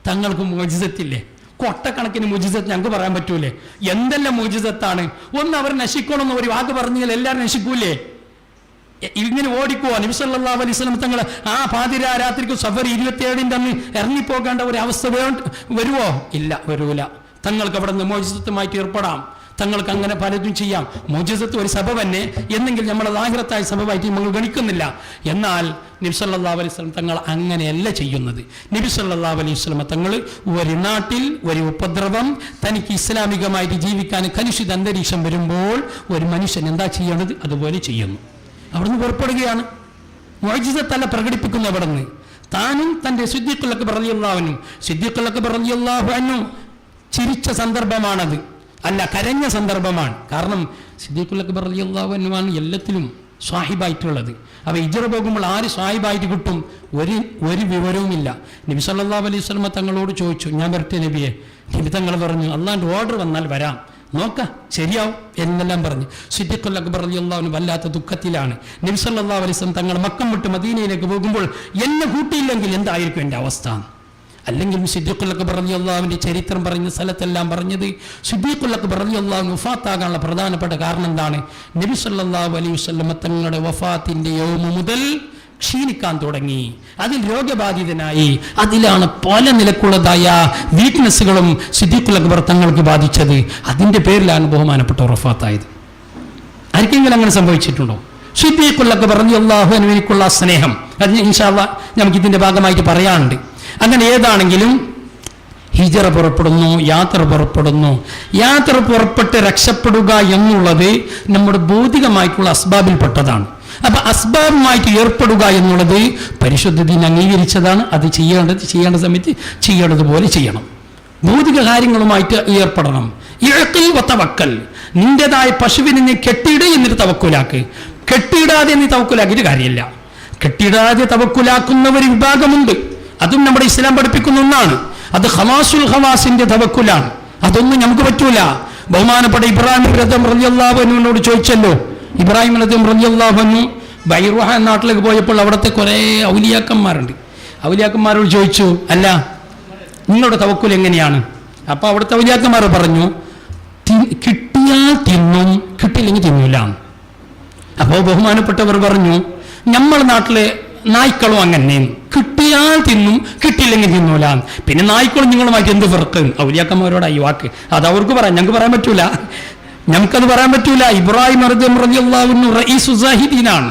തങ്ങൾക്ക് മുഅ്ജിസത്തില്ലേ? കൊട്ടക്കണക്കിന് മുഅ്ജിസത്ത് ഞങ്ങൾക്ക് പറയാൻ പറ്റൂലേ? എന്തെല്ലാം മുഅ്ജിസത്താണ്. ഒന്ന് അവർ നശിക്കണമെന്ന് ഒരു വാക്ക് പറഞ്ഞാൽ എല്ലാവരും നശിക്കൂലേ? ഇങ്ങനെ ഓടിക്കുവോ? നബി സല്ലല്ലാഹു അലൈഹി വസല്ലം തങ്ങൾ ആ പാതിരാ രാത്രിക്ക് സഫർ 27 അന്ന് ഇറങ്ങിപ്പോകേണ്ട ഒരു അവസ്ഥ വരുവോ? ഇല്ല, വരൂല. തങ്ങൾക്ക് അവിടെ നിന്ന് മുഅ്ജിസത്തുമായിട്ട് ഏർപ്പെടാം. തങ്ങൾക്ക് അങ്ങനെ പലതും ചെയ്യാം. മുഅ്ജിസത്ത് ഒരു സബബ് തന്നെ, എന്നെങ്കിൽ നമ്മൾ ലാഹിറത്തായ സബബായിട്ട് നമ്മൾ ഗണിക്കുന്നില്ല. എന്നാൽ നബി സല്ലല്ലാഹു അലൈഹി വസല്ലം തങ്ങൾ അങ്ങനെയല്ല ചെയ്യുന്നത്. നബി സല്ലല്ലാഹു അലൈഹി വസല്ലം തങ്ങൾ ഒരു നാട്ടിൽ ഒരു ഉപദ്രവം, തനിക്ക് ഇസ്ലാമികമായിട്ട് ജീവിക്കാൻ കലുഷിത അന്തരീക്ഷം വരുമ്പോൾ ഒരു മനുഷ്യൻ എന്താ ചെയ്യേണ്ടത് അതുപോലെ ചെയ്യുന്നു. അവിടുന്ന് പുറപ്പെടുകയാണ്. മുഅ്ജിസത്തല്ല പ്രകടിപ്പിക്കുന്നു. അവിടുന്ന് താനും തൻ്റെ സിദ്ദീഖുൽ അക്ബർ റളിയല്ലാഹു അൻഹു ചിരിച്ച സന്ദർഭമാണത്, അല്ല കരഞ്ഞ സന്ദർഭമാണ്. കാരണം സിദ്ദീഖുൽ അക്ബർ റളിയല്ലാഹു അൻഹു ആണ് എല്ലാത്തിലും സ്വാഹിബായിട്ടുള്ളത്. അപ്പോൾ ഹിജ്റ പോകുമ്പോൾ ആര് സ്വാഹിബായിട്ട് കിട്ടും? ഒരു വിവരവുമില്ല. നബി സല്ലല്ലാഹു അലൈഹി വസല്ലം തങ്ങളോട് ചോദിച്ചു, ഞാൻ വരട്ടെ നബിയെ? നബി തങ്ങൾ പറഞ്ഞു, അള്ളാന്റെ ഓർഡർ വന്നാൽ വരാം, നോക്കാം ശരിയാവും എന്നെല്ലാം പറഞ്ഞു. സിദ്ദീഖുൽ അക്ബർ റളിയല്ലാഹു അൻഹു വല്ലാത്ത ദുഃഖത്തിലാണ്. നബി സല്ലല്ലാഹു അലൈഹി വസല്ലം തങ്ങൾ മക്കം വിട്ട് മദീനയിലേക്ക് പോകുമ്പോൾ എന്നെ കൂട്ടിയില്ലെങ്കിൽ എന്തായിരിക്കും എൻ്റെ അവസ്ഥ? അല്ലെങ്കിൽ സിദ്ദീഖുൽ അക്ബർ റളിയല്ലാഹു അൻഹുവിന്റെ ചരിത്രം പറഞ്ഞ സ്ഥലത്തെല്ലാം പറഞ്ഞത് സിദ്ദീഖുൽ അക്ബർ റളിയല്ലാഹു അൻഹു വഫാത്താകാനുള്ള പ്രധാനപ്പെട്ട കാരണം എന്താണ്? നബി സല്ലല്ലാഹു അലൈഹി വസല്ലം തങ്ങളുടെ വഫാത്തിന്റെ യൗമ മുതൽ ക്ഷീണിക്കാൻ തുടങ്ങി, അതിൽ രോഗബാധിതനായി. അതിലാണ് പല നിലക്കുള്ളതായ വീക്ക്നെസ്സുകളും സിദ്ദീഖുൽ അക്ബർ തങ്ങൾക്ക് ബാധിച്ചത്. അതിന്റെ പേരിലാണ് ബഹുമാനപ്പെട്ട വഫാത്തായത്. ആർക്കെങ്കിലും അങ്ങനെ സംഭവിച്ചിട്ടുണ്ടോ? സിദ്ദീഖുൽ അക്ബർ റളിയല്ലാഹു അൻഹുവിനുള്ള സ്നേഹം അത് ഇൻഷാ അല്ലാഹ് നമുക്ക് ഇതിന്റെ ഭാഗമായിട്ട് പറയാനുണ്ട്. അങ്ങനെ ഏതാണെങ്കിലും ഹിജ്റ പുറപ്പെടുന്നു, യാത്ര പുറപ്പെടുന്നു. യാത്ര പുറപ്പെട്ട് രക്ഷപ്പെടുക എന്നുള്ളത് നമ്മുടെ ഭൗതികമായിട്ടുള്ള അസ്ബാബിൽപ്പെട്ടതാണ്. അപ്പൊ അസ്ബാബുമായിട്ട് ഏർപ്പെടുക എന്നുള്ളത് പരിശുദ്ധ ദീൻ അംഗീകരിച്ചതാണ്. അത് ചെയ്യേണ്ട സമയത്ത് ചെയ്യേണ്ടതുപോലെ ചെയ്യണം. ഭൗതിക കാര്യങ്ങളുമായിട്ട് ഏർപ്പെടണം. ഇഴക്കിൽ വത്തവക്കൽ, നിന്റേതായ പശുവിനെ നീ കെട്ടിയിട എന്നിട്ട് തവക്കുലാക്ക്. കെട്ടിയിടാതെ നീ തവക്കുലാക്കിയിട്ട് കാര്യമില്ല. കെട്ടിയിടാതെ തവക്കുലാക്കുന്ന ഒരു വിഭാഗമുണ്ട്. അതും നമ്മുടെ ഇസ്ലാം പഠിപ്പിക്കുന്ന ഒന്നാണ്. അത് ഖവാസുൽ ഖവാസിന്റെ തവക്കുലാണ്. അതൊന്നും നമുക്ക് പറ്റൂല. ബഹുമാനപ്പെട്ട ഇബ്രാഹിം റളിയല്ലാഹു അൻഹുവിനോട് ചോദിച്ചല്ലോ. ഇബ്രാഹിം റളിയല്ലാഹു അൻഹു ബൈറുഹ നാട്ടിലേക്ക് പോയപ്പോൾ അവിടുത്തെ കുറേ ഔലിയാക്കന്മാരുണ്ട്. ഔലിയാക്കന്മാരോട് ചോദിച്ചു, അല്ല നിങ്ങളുടെ തവക്കുൽ എങ്ങനെയാണ്? അപ്പൊ അവിടുത്തെ ഔലിയാക്കന്മാർ പറഞ്ഞു, കിട്ടിയാൽ തിന്നും, കിട്ടിയില്ലെങ്കിൽ തിന്നൂല. അപ്പോൾ ബഹുമാനപ്പെട്ടവർ പറഞ്ഞു, നമ്മൾ നാട്ടിലെ നായ്ക്കളും അങ്ങനെ, കിട്ടിയാൽ തിന്നും കിട്ടിയില്ലെങ്കിൽ തിന്നൂല. പിന്നെ നായ്ക്കളും നിങ്ങളുമായിട്ട് എന്ത് ഫർക്ക്? ഔലിയാക്കന്മാരോടായി വാക്ക്. അത് അവർക്ക് പറയാം, ഞങ്ങൾക്ക് പറയാൻ പറ്റൂല. നമുക്കത് പറയാൻ പറ്റൂല. ഇബ്രാഹിം റളിയല്ലാഹു അൻഹു റഈസു സാഹിദീനാണ്,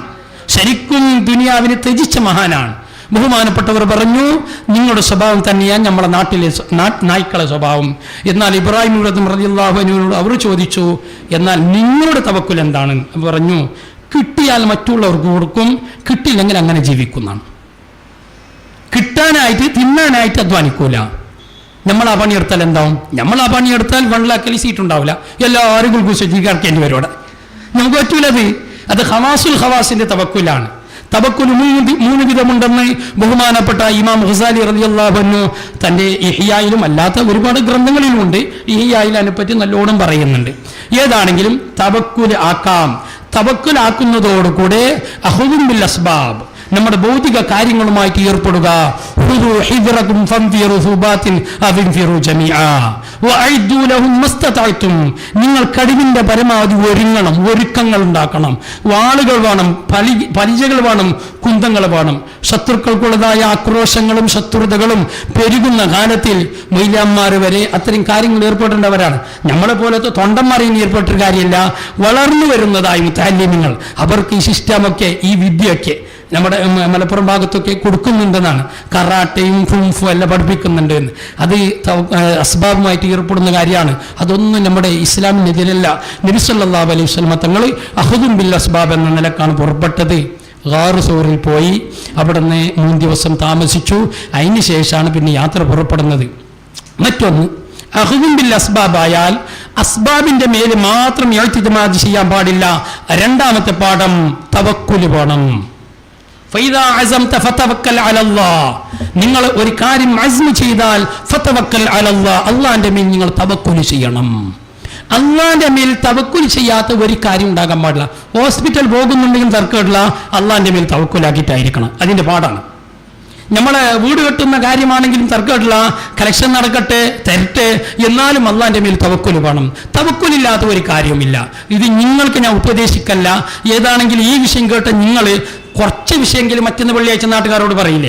ശരിക്കും ദുനിയാവിനെ ത്യജിച്ച മഹാനാണ്. ബഹുമാനപ്പെട്ടവർ പറഞ്ഞു, നിങ്ങളുടെ സ്വഭാവം തന്നെയാണ് നമ്മളെ നാട്ടിലെ നായ്ക്കളെ സ്വഭാവം. എന്നാൽ ഇബ്രാഹിം റളിയല്ലാഹു അൻഹുവിനോട് അവർ ചോദിച്ചു, എന്നാൽ നിങ്ങളുടെ തവക്കുൽ എന്താണ്? പറഞ്ഞു, കിട്ടിയാൽ മറ്റുള്ളവർക്ക് കൊടുക്കും, കിട്ടിയില്ലെങ്കിൽ അങ്ങനെ ജീവിക്കുന്നതാണ്. കിട്ടാനായിട്ട് തിന്നാനായിട്ട് അധ്വാനിക്കൂല. നമ്മൾ ആ പണിയെടുത്താൽ എന്താവും? നമ്മൾ ആ പണിയെടുത്താൽ 1 ലക്ഷം സീറ്റ് ഉണ്ടാവില്ല, എല്ലാവരും ഗുൾഗൂസ് കേൾക്കേണ്ടി വരും. അവിടെ നമുക്ക് പറ്റൂലത്. അത് ഖവാസുൽ ഖവാസിന്റെ തവക്കുലാണ്. തവക്കുൽ 3 വിധമുണ്ടെന്ന് ബഹുമാനപ്പെട്ട ഇമാം ഗസാലി റളിയല്ലാഹു അൻഹു തന്റെ ഇഹ്യായിലും അല്ലാത്ത ഒരുപാട് ഗ്രന്ഥങ്ങളിലുമുണ്ട്. ഇഹ്യായിൽ അതിനെപ്പറ്റി നല്ലോണം പറയുന്നുണ്ട്. ഏതാണെങ്കിലും തവക്കുൽ ആക്കാം. തവക്കുൽ ആക്കുന്നതോടുകൂടെ അഖുദും ബിൽ അസ്ബാബ്, നമ്മുടെ ഭൗതിക കാര്യങ്ങളുമായിട്ട് ഏർപ്പെടുക. നിങ്ങൾ കഴിവിന്റെ പരമാവധി ഒരുങ്ങണം, ഒരുക്കങ്ങൾ ഉണ്ടാക്കണം. വാളുകൾ വേണം, പരിചകൾ വേണം, കുന്തങ്ങൾ വേണം. ശത്രുക്കൾക്കുള്ളതായ ആക്രോശങ്ങളും ശത്രുതകളും പെരുകുന്ന കാലത്തിൽ മൊയ്ലാന്മാർ വരെ അത്തരം കാര്യങ്ങൾ ഏർപ്പെടേണ്ടവരാണ്. നമ്മളെ പോലത്തെ തൊണ്ടന്മാരെയും ഏർപ്പെട്ടൊരു കാര്യമില്ല. വളർന്നു വരുന്നതായ മുത്തഅല്ലിമീങ്ങൾ അവർക്ക് ഈ സിസ്റ്റമൊക്കെ, ഈ വിദ്യയൊക്കെ നമ്മുടെ മലപ്പുറം ഭാഗത്തൊക്കെ കൊടുക്കുന്നുണ്ടെന്നാണ്. കറാട്ടയും ഫുംഫും എല്ലാം പഠിപ്പിക്കുന്നുണ്ട്. അത് അസ്ബാബുമായിട്ട് ഏർപ്പെടുന്ന കാര്യമാണ്. അതൊന്നും നമ്മുടെ ഇസ്ലാമിനെതിരല്ല. നബി സല്ലല്ലാഹു അലൈഹി വസല്ലം തങ്ങൾ അഖുദും ബിൽ അസ്ബാബ് എന്ന നിലക്കാണ് പുറപ്പെട്ടത്. ഗാറ് സൂറിൽ പോയി അവിടുന്ന് 3 ദിവസം താമസിച്ചു. അതിന് ശേഷമാണ് പിന്നെ യാത്ര പുറപ്പെടുന്നത്. മറ്റൊന്ന്, അഖുദും ബിൽ അസ്ബാബ് ആയാൽ അസ്ബാബിന്റെ മേൽ മാത്രം ഇഅ്തിമാദ് ചെയ്യാൻ പാടില്ല. രണ്ടാമത്തെ പാഠം തവക്കുൽ വേണം. ഫൈദാ അസംത ഫതവക്കൽ അലല്ലാഹ്, നിങ്ങൾ ഒരു കാര്യം അസ്മ ചെയ്താൽ ഫതവക്കൽ അലല്ലാഹ്, അല്ലാഹുവിന്റെ മേൽ നിങ്ങൾ തവക്കുൽ ചെയ്യണം. അല്ലാഹുവിന്റെ മേൽ തവക്കുൽ ചെയ്യാത്ത ഒരു കാര്യം ഉണ്ടാകാൻ പാടില്ല. ഹോസ്പിറ്റൽ പോകുന്നുണ്ടെങ്കിൽ തർക്കമില്ല, അല്ലാഹുവിന്റെ മേൽ തവക്കുലാക്കിയിട്ടായിരിക്കണം. അതിന്റെ പാടാണ്. നമ്മളെ വീട് കെട്ടുന്ന കാര്യമാണെങ്കിലും തർക്കമില്ല, കലക്ഷൻ നടക്കട്ടെ, തരട്ടെ, എന്നാലും അല്ലാഹുവിന്റെ മേൽ തവക്കുൽ വേണം. തവക്കുലില്ലാത്ത ഒരു കാര്യവുമില്ല. ഇത് നിങ്ങൾക്ക് ഞാൻ ഉപദേശിക്കല്ല. ഏതാണെങ്കിലും ഈ വിഷയം കേട്ട നിങ്ങൾ കുറച്ച് വിഷയമെങ്കിലും മറ്റൊന്ന് വെള്ളിയാഴ്ച നാട്ടുകാരോട് പറയില്ലേ?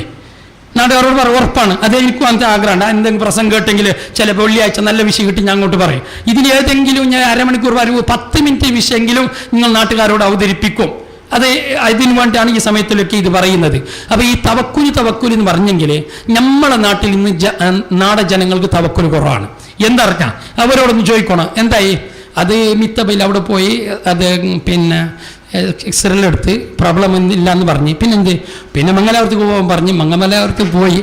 നാട്ടുകാരോട് ഉറപ്പാണ്. അതെനിക്കും അങ്ങനത്തെ ആഗ്രഹമുണ്ട്. എന്തെങ്കിലും പ്രസംഗം കേട്ടെങ്കിൽ ചിലപ്പോൾ വെള്ളിയാഴ്ച നല്ല വിഷയം കിട്ടി ഞാൻ അങ്ങോട്ട് പറയും. ഇതിലേതെങ്കിലും ഞാൻ അരമണിക്കൂർ വരും 10 മിനിറ്റ് വിഷയമെങ്കിലും നിങ്ങൾ നാട്ടുകാരോട് അവതരിപ്പിക്കും. അത് അതിനു വേണ്ടിയാണ് ഈ സമയത്തിലൊക്കെ ഇത് പറയുന്നത്. അപ്പൊ ഈ തവക്കുൽ എന്ന് പറഞ്ഞെങ്കിൽ നമ്മളെ നാട്ടിൽ ഇന്ന് നാടജനങ്ങൾക്ക് തവക്കുൽ കുറവാണ്. എന്തറിഞ്ഞാൽ അവരോടൊന്ന് ചോദിക്കണം, എന്തായി അത് മിത്തബയിൽ അവിടെ പോയി അത് പിന്നെ എക്സ്റേലെടുത്ത് പ്രോബ്ലം ഇല്ല എന്ന് പറഞ്ഞ് പിന്നെ മംഗലാപുരത്തേക്ക് പോകാൻ പറഞ്ഞ് മംഗലാപുരത്തേക്ക് പോയി.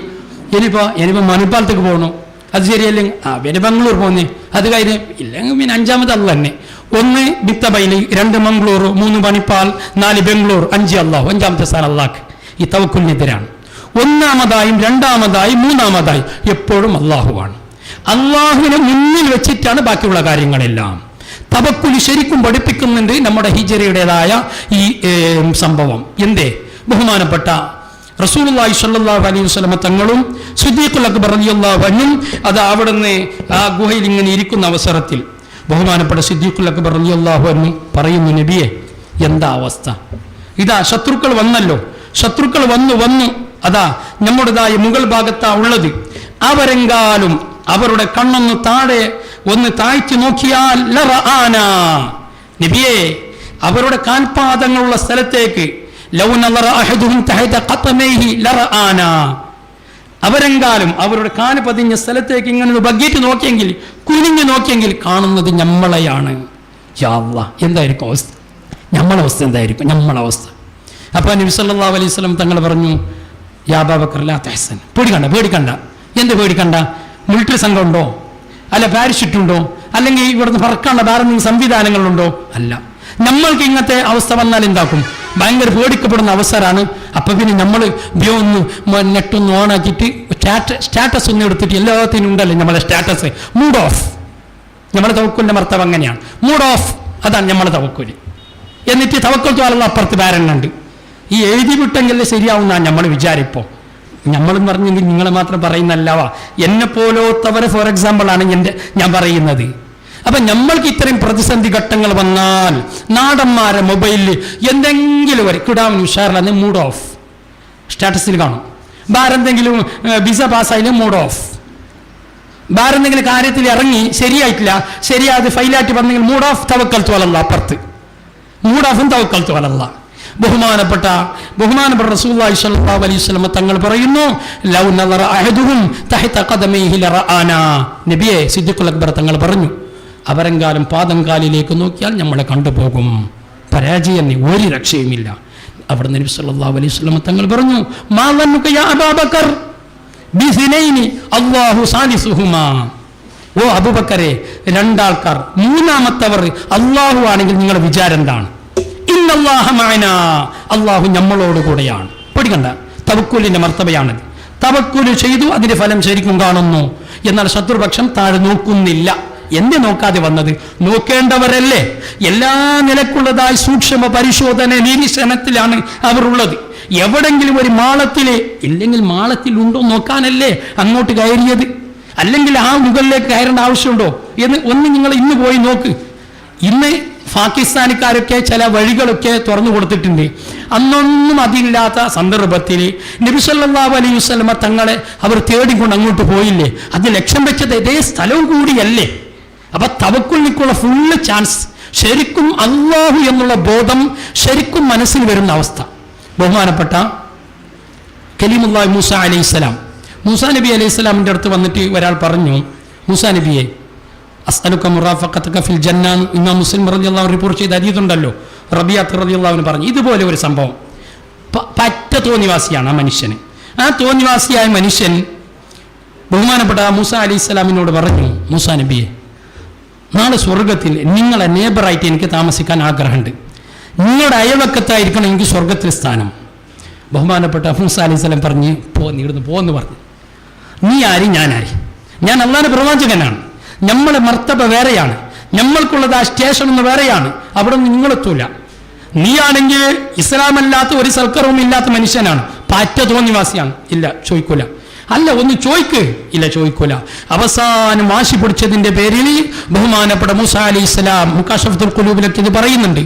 ഇനിയിപ്പോൾ മണിപ്പാലത്തേക്ക് പോകണം, അത് ശരിയല്ലെങ്കിൽ പിന്നെ ബാംഗ്ലൂർ പോകുന്നേ, അത് കഴിഞ്ഞ് ഇല്ലെങ്കിൽ പിന്നെ 5ാമത് അല്ല തന്നെ. 1 ബിത്തബൈലി, 2 മംഗ്ലൂർ, 3 മണിപ്പാൽ, 4 ബംഗ്ലൂർ, 5 അള്ളാഹു, 5ാമത്തെ സ്ഥാനം അള്ളാഹ്. ഈ തവക്കുലിനെതിരാണ്. 1ാമതായും 2ാമതായും 3ാമതായും എപ്പോഴും അള്ളാഹുവാണ്. അള്ളാഹുവിനെ മുന്നിൽ വെച്ചിട്ടാണ് ബാക്കിയുള്ള കാര്യങ്ങളെല്ലാം. തവക്കുൽ ശരിക്കും പഠിപ്പിക്കുന്നുണ്ട് നമ്മുടെ ഹിജറയുടേതായ ഈ സംഭവം. എന്തേ? ബഹുമാനപ്പെട്ട റസൂലുള്ളാഹി സ്വല്ലല്ലാഹു അലൈഹി വസല്ലം തങ്ങളും സിദ്ദീഖുൽ അക്ബർ റളിയല്ലാഹു അൻഹു അത് അവിടുന്ന് ആ ഗുഹയിൽ ഇങ്ങനെ ഇരിക്കുന്ന അവസരത്തിൽ ബഹുമാനപ്പെട്ട സിദ്ദീഖുൽ അക്ബർ റളിയല്ലാഹു അൻഹു പറയുന്നു, നബിയെ എന്താ അവസ്ഥ? ഇതാ ശത്രുക്കൾ വന്നല്ലോ, ശത്രുക്കൾ വന്നു അതാ നമ്മുടേതായ മുകൾ ഭാഗത്താ ഉള്ളത്. അവരെങ്കാലും അവരുടെ കണ്ണൊന്ന് താഴെ ഒന്ന് താഴ്ത്തി നോക്കിയാൽ ലറആന, നബിയെ അവരുടെ കാൽപാദങ്ങളുള്ള സ്ഥലത്തേക്ക് ലൗ നളറ അഹദുഹും തഹത ഖതമൈഹി ലറആന, അവരെങ്കാലും അവരുടെ കാല് പതിഞ്ഞ സ്ഥലത്തേക്ക് ഇങ്ങനെ ബഗ്ഗിറ്റ് നോക്കിയെങ്കിൽ, കുനിഞ്ഞു നോക്കിയെങ്കിൽ കാണുന്നത് നമ്മളെയാണ്. യാ അല്ലാഹ്, എന്തായിരിക്കും അവസ്ഥ? നമ്മളെ അവസ്ഥ എന്തായിരിക്കും? നമ്മളെ അവസ്ഥ. അപ്പോൾ നബി സല്ലല്ലാഹു അലൈഹി വസല്ലം തങ്ങൾ പറഞ്ഞു, യാ അബൂബക്കർ ലാ തഹ്സൻ, പേടിക്കണ്ട. എന്ത് പേടിക്കണ്ട? മിലിറ്ററി സംഘം ഉണ്ടോ? അല്ല പാരഷൂട്ട് ഉണ്ടോ? അല്ലെങ്കിൽ ഇവിടുന്ന് പറക്കാനുള്ള വേറെ എന്തെങ്കിലും സംവിധാനങ്ങളുണ്ടോ? അല്ല. നമ്മൾക്ക് ഇങ്ങനത്തെ അവസ്ഥ വന്നാൽ എന്താക്കും? ഭയങ്കര പേടിക്കപ്പെടുന്ന അവസരമാണ്. അപ്പൊ പിന്നെ നമ്മൾ ഒന്ന് നെറ്റൊന്ന് ഓണാക്കിയിട്ട് സ്റ്റാറ്റസ് ഒന്നും എടുത്തിട്ട് എല്ലാത്തിനും ഉണ്ടല്ലോ നമ്മളെ സ്റ്റാറ്റസ്. Mood off. നമ്മളെ തവക്കുലിന്റെ മർത്തവം അങ്ങനെയാണ്, മൂഡ് ഓഫ്. അതാണ് നമ്മളെ തവക്കുല്. എന്നിട്ട് തവക്കുൽ തോലുള്ള അപ്പുറത്ത് ബാരനുണ്ട്. ഈ എഴുതി വിട്ടെങ്കിൽ ശരിയാവുന്നതാണ് നമ്മൾ വിചാരിപ്പോ. നമ്മളെന്ന് പറഞ്ഞെങ്കിൽ നിങ്ങളെ മാത്രം പറയുന്നല്ലവാ, എന്നെ പോലോത്തവരെ ഫോർ എക്സാമ്പിൾ ആണ് ഞാൻ പറയുന്നത്. അപ്പൊ നമ്മൾക്ക് ഇത്രയും പ്രതിസന്ധി ഘട്ടങ്ങൾ വന്നാൽ നാടന്മാരെ മൊബൈലിൽ എന്തെങ്കിലും ഒരു കിടാവിന് ഉഷാറില്ല, മൂഡ് ഓഫ് സ്റ്റാറ്റസിൽ കാണും. വേറെന്തെങ്കിലും വിസ പാസ്സായാലും മൂഡ് ഓഫ്. വേറെന്തെങ്കിലും കാര്യത്തിൽ ഇറങ്ങി ശരിയായിട്ടില്ല, ശരിയാത് ഫൈലായിട്ട് വന്നെങ്കിൽ മൂഡ് ഓഫ്. തവക്കൽത്തു അലല്ലാഹ് അപ്പുറത്ത്, മൂഡ് ഓഫും തവക്കൽത്തു അലല്ലാഹ്. ബഹുമാനപ്പെട്ട റസൂലുള്ളാഹി സ്വല്ലല്ലാഹു അലൈഹി വസല്ലം തങ്ങൾ പറയുന്നു, ലൗ നളറ അഹദുഹും തഹത ഖദമൈഹി ലറആന, നബിയെ സിദ്ദീഖുൽ അക്ബർ തങ്ങൾ പറഞ്ഞു, അവരെങ്കാലും പാദം കാലിലേക്ക് നോക്കിയാൽ നമ്മളെ കണ്ടുപോകും. പരാജയം, ഒരു രക്ഷയുമില്ല. അവിടെ നബി സല്ലല്ലാഹു അലൈഹി വസല്ലം തങ്ങൾ പറഞ്ഞു, മാ വന്നുക യാ അബൂബക്കർ ബിസിനൈനി അല്ലാഹു സാലിസുഹുമാ. ഓ അബൂബക്കറെ, രണ്ടാൾക്കാർ, മൂന്നാമത്തവർ അല്ലാഹു ആണെങ്കിൽ നിങ്ങളുടെ വിചാരം എന്താണ്? ഇന്നല്ലാഹ മഅനാ, അല്ലാഹു നമ്മളോട് കൂടെയാണ്. പഠിക്കണ്ട, തവക്കുലിന്റെ മർത്തബയാണത്. തവക്കുൽ ചെയ്തു, അതിന്റെ ഫലം ശരിക്കും കാണുന്നു. എന്നാൽ ശത്രുപക്ഷം താഴെ നോക്കുന്നില്ല. എന്നെ നോക്കാതെ വന്നത്? നോക്കേണ്ടവരല്ലേ? എല്ലാ നിലക്കുള്ളതായി സൂക്ഷ്മ പരിശോധന നിരീക്ഷണത്തിലാണ് അവർ ഉള്ളത്. എവിടെങ്കിലും ഒരു മാളത്തിലെ ഇല്ലെങ്കിൽ മാളത്തിൽ ഉണ്ടോ നോക്കാനല്ലേ അങ്ങോട്ട് കയറിയത്. അല്ലെങ്കിൽ ആ മുകളിലേക്ക് കയറേണ്ട ആവശ്യമുണ്ടോ എന്ന് ഒന്ന് നിങ്ങൾ ഇന്ന് പോയി നോക്ക്. ഇന്ന് പാകിസ്ഥാനിക്കാരൊക്കെ ചില വഴികളൊക്കെ തുറന്നു കൊടുത്തിട്ടുണ്ട്. അന്നൊന്നും അതില്ലാത്ത സന്ദർഭത്തിൽ നബി സല്ലല്ലാഹു അലൈഹി വസല്ലമ തങ്ങളെ അവർ തേടിക്കൊണ്ട് അങ്ങോട്ട് പോയില്ലേ? അത് ലക്ഷ്യം വെച്ചത് ഇതേ സ്ഥലവും കൂടിയല്ലേ? അപ്പൊ തവക്കുലിനുള്ള ഫുള്ള് ചാൻസ്. ശരിക്കും അല്ലാഹു എന്നുള്ള ബോധം ശരിക്കും മനസ്സിൽ വരുന്ന അവസ്ഥ. ബഹുമാനപ്പെട്ട കലീമുല്ലാഹി മൂസ അലൈഹിസ്സലാം, മൂസാ നബി അലൈഹിസ്സലാമിൻ്റെ അടുത്ത് വന്നിട്ട് ഒരാൾ പറഞ്ഞു, മൂസാ നബിയെ, അസ്അലുക മുറാഫഖതക ഫിൽ ജന്ന. ഇമാം മുസ്ലിം റളിയല്ലാഹു റിപ്പോർട്ട് ചെയ്ത ഹദീസുണ്ടല്ലോ, റബിയാത്ത് റളിയല്ലാഹു പറഞ്ഞു ഇതുപോലെ ഒരു സംഭവം. പറ്റ തോന്നിവാസിയാണ് ആ മനുഷ്യന്. ആ തോന്നിവാസിയായ മനുഷ്യൻ ബഹുമാനപ്പെട്ട മൂസാ അലൈഹിസ്സലാമിനോട് പറഞ്ഞു, മൂസാ നബിയെ, നാളെ സ്വർഗത്തിൽ നിങ്ങളെ നേബറായിട്ട് എനിക്ക് താമസിക്കാൻ ആഗ്രഹമുണ്ട്. നിങ്ങളുടെ അയവക്കത്തായിരിക്കണം എനിക്ക് സ്വർഗത്തിൽ സ്ഥാനം. ബഹുമാനപ്പെട്ട മൂസാ അലൈഹിസ്സലാം പറഞ്ഞ് ഇവിടുന്ന് പോന്ന് പറഞ്ഞു. നീ ആര്, ഞാൻ ആര്? ഞാൻ അല്ലാഹുവിന്റെ പ്രവാചകനാണ്. നമ്മളെ മർത്തബ വേറെയാണ്, നമ്മൾക്കുള്ളത് ആ സ്റ്റേഷൻ എന്ന് വേറെയാണ്. അവിടെ നിങ്ങളെത്തൂല. നീയാണെങ്കിൽ ഇസ്ലാമല്ലാത്ത ഒരു സൽക്കരവും ഇല്ലാത്ത മനുഷ്യനാണ്, പാറ്റ തോന്നിവാസിയാണ്. ഇല്ല, ചോദിക്കൂല. അല്ല, ഒന്ന് ചോദിക്ക്. ഇല്ല, ചോദിക്കൂല. അവസാനം വാശി പിടിച്ചതിന്റെ പേരിൽ ബഹുമാനപ്പെട്ട മൂസാ അലൈഹിസ്സലാം മുകാശഫത്തുൽ ഖുലൂബിലൊക്കെ ഇത് പറയുന്നുണ്ട്.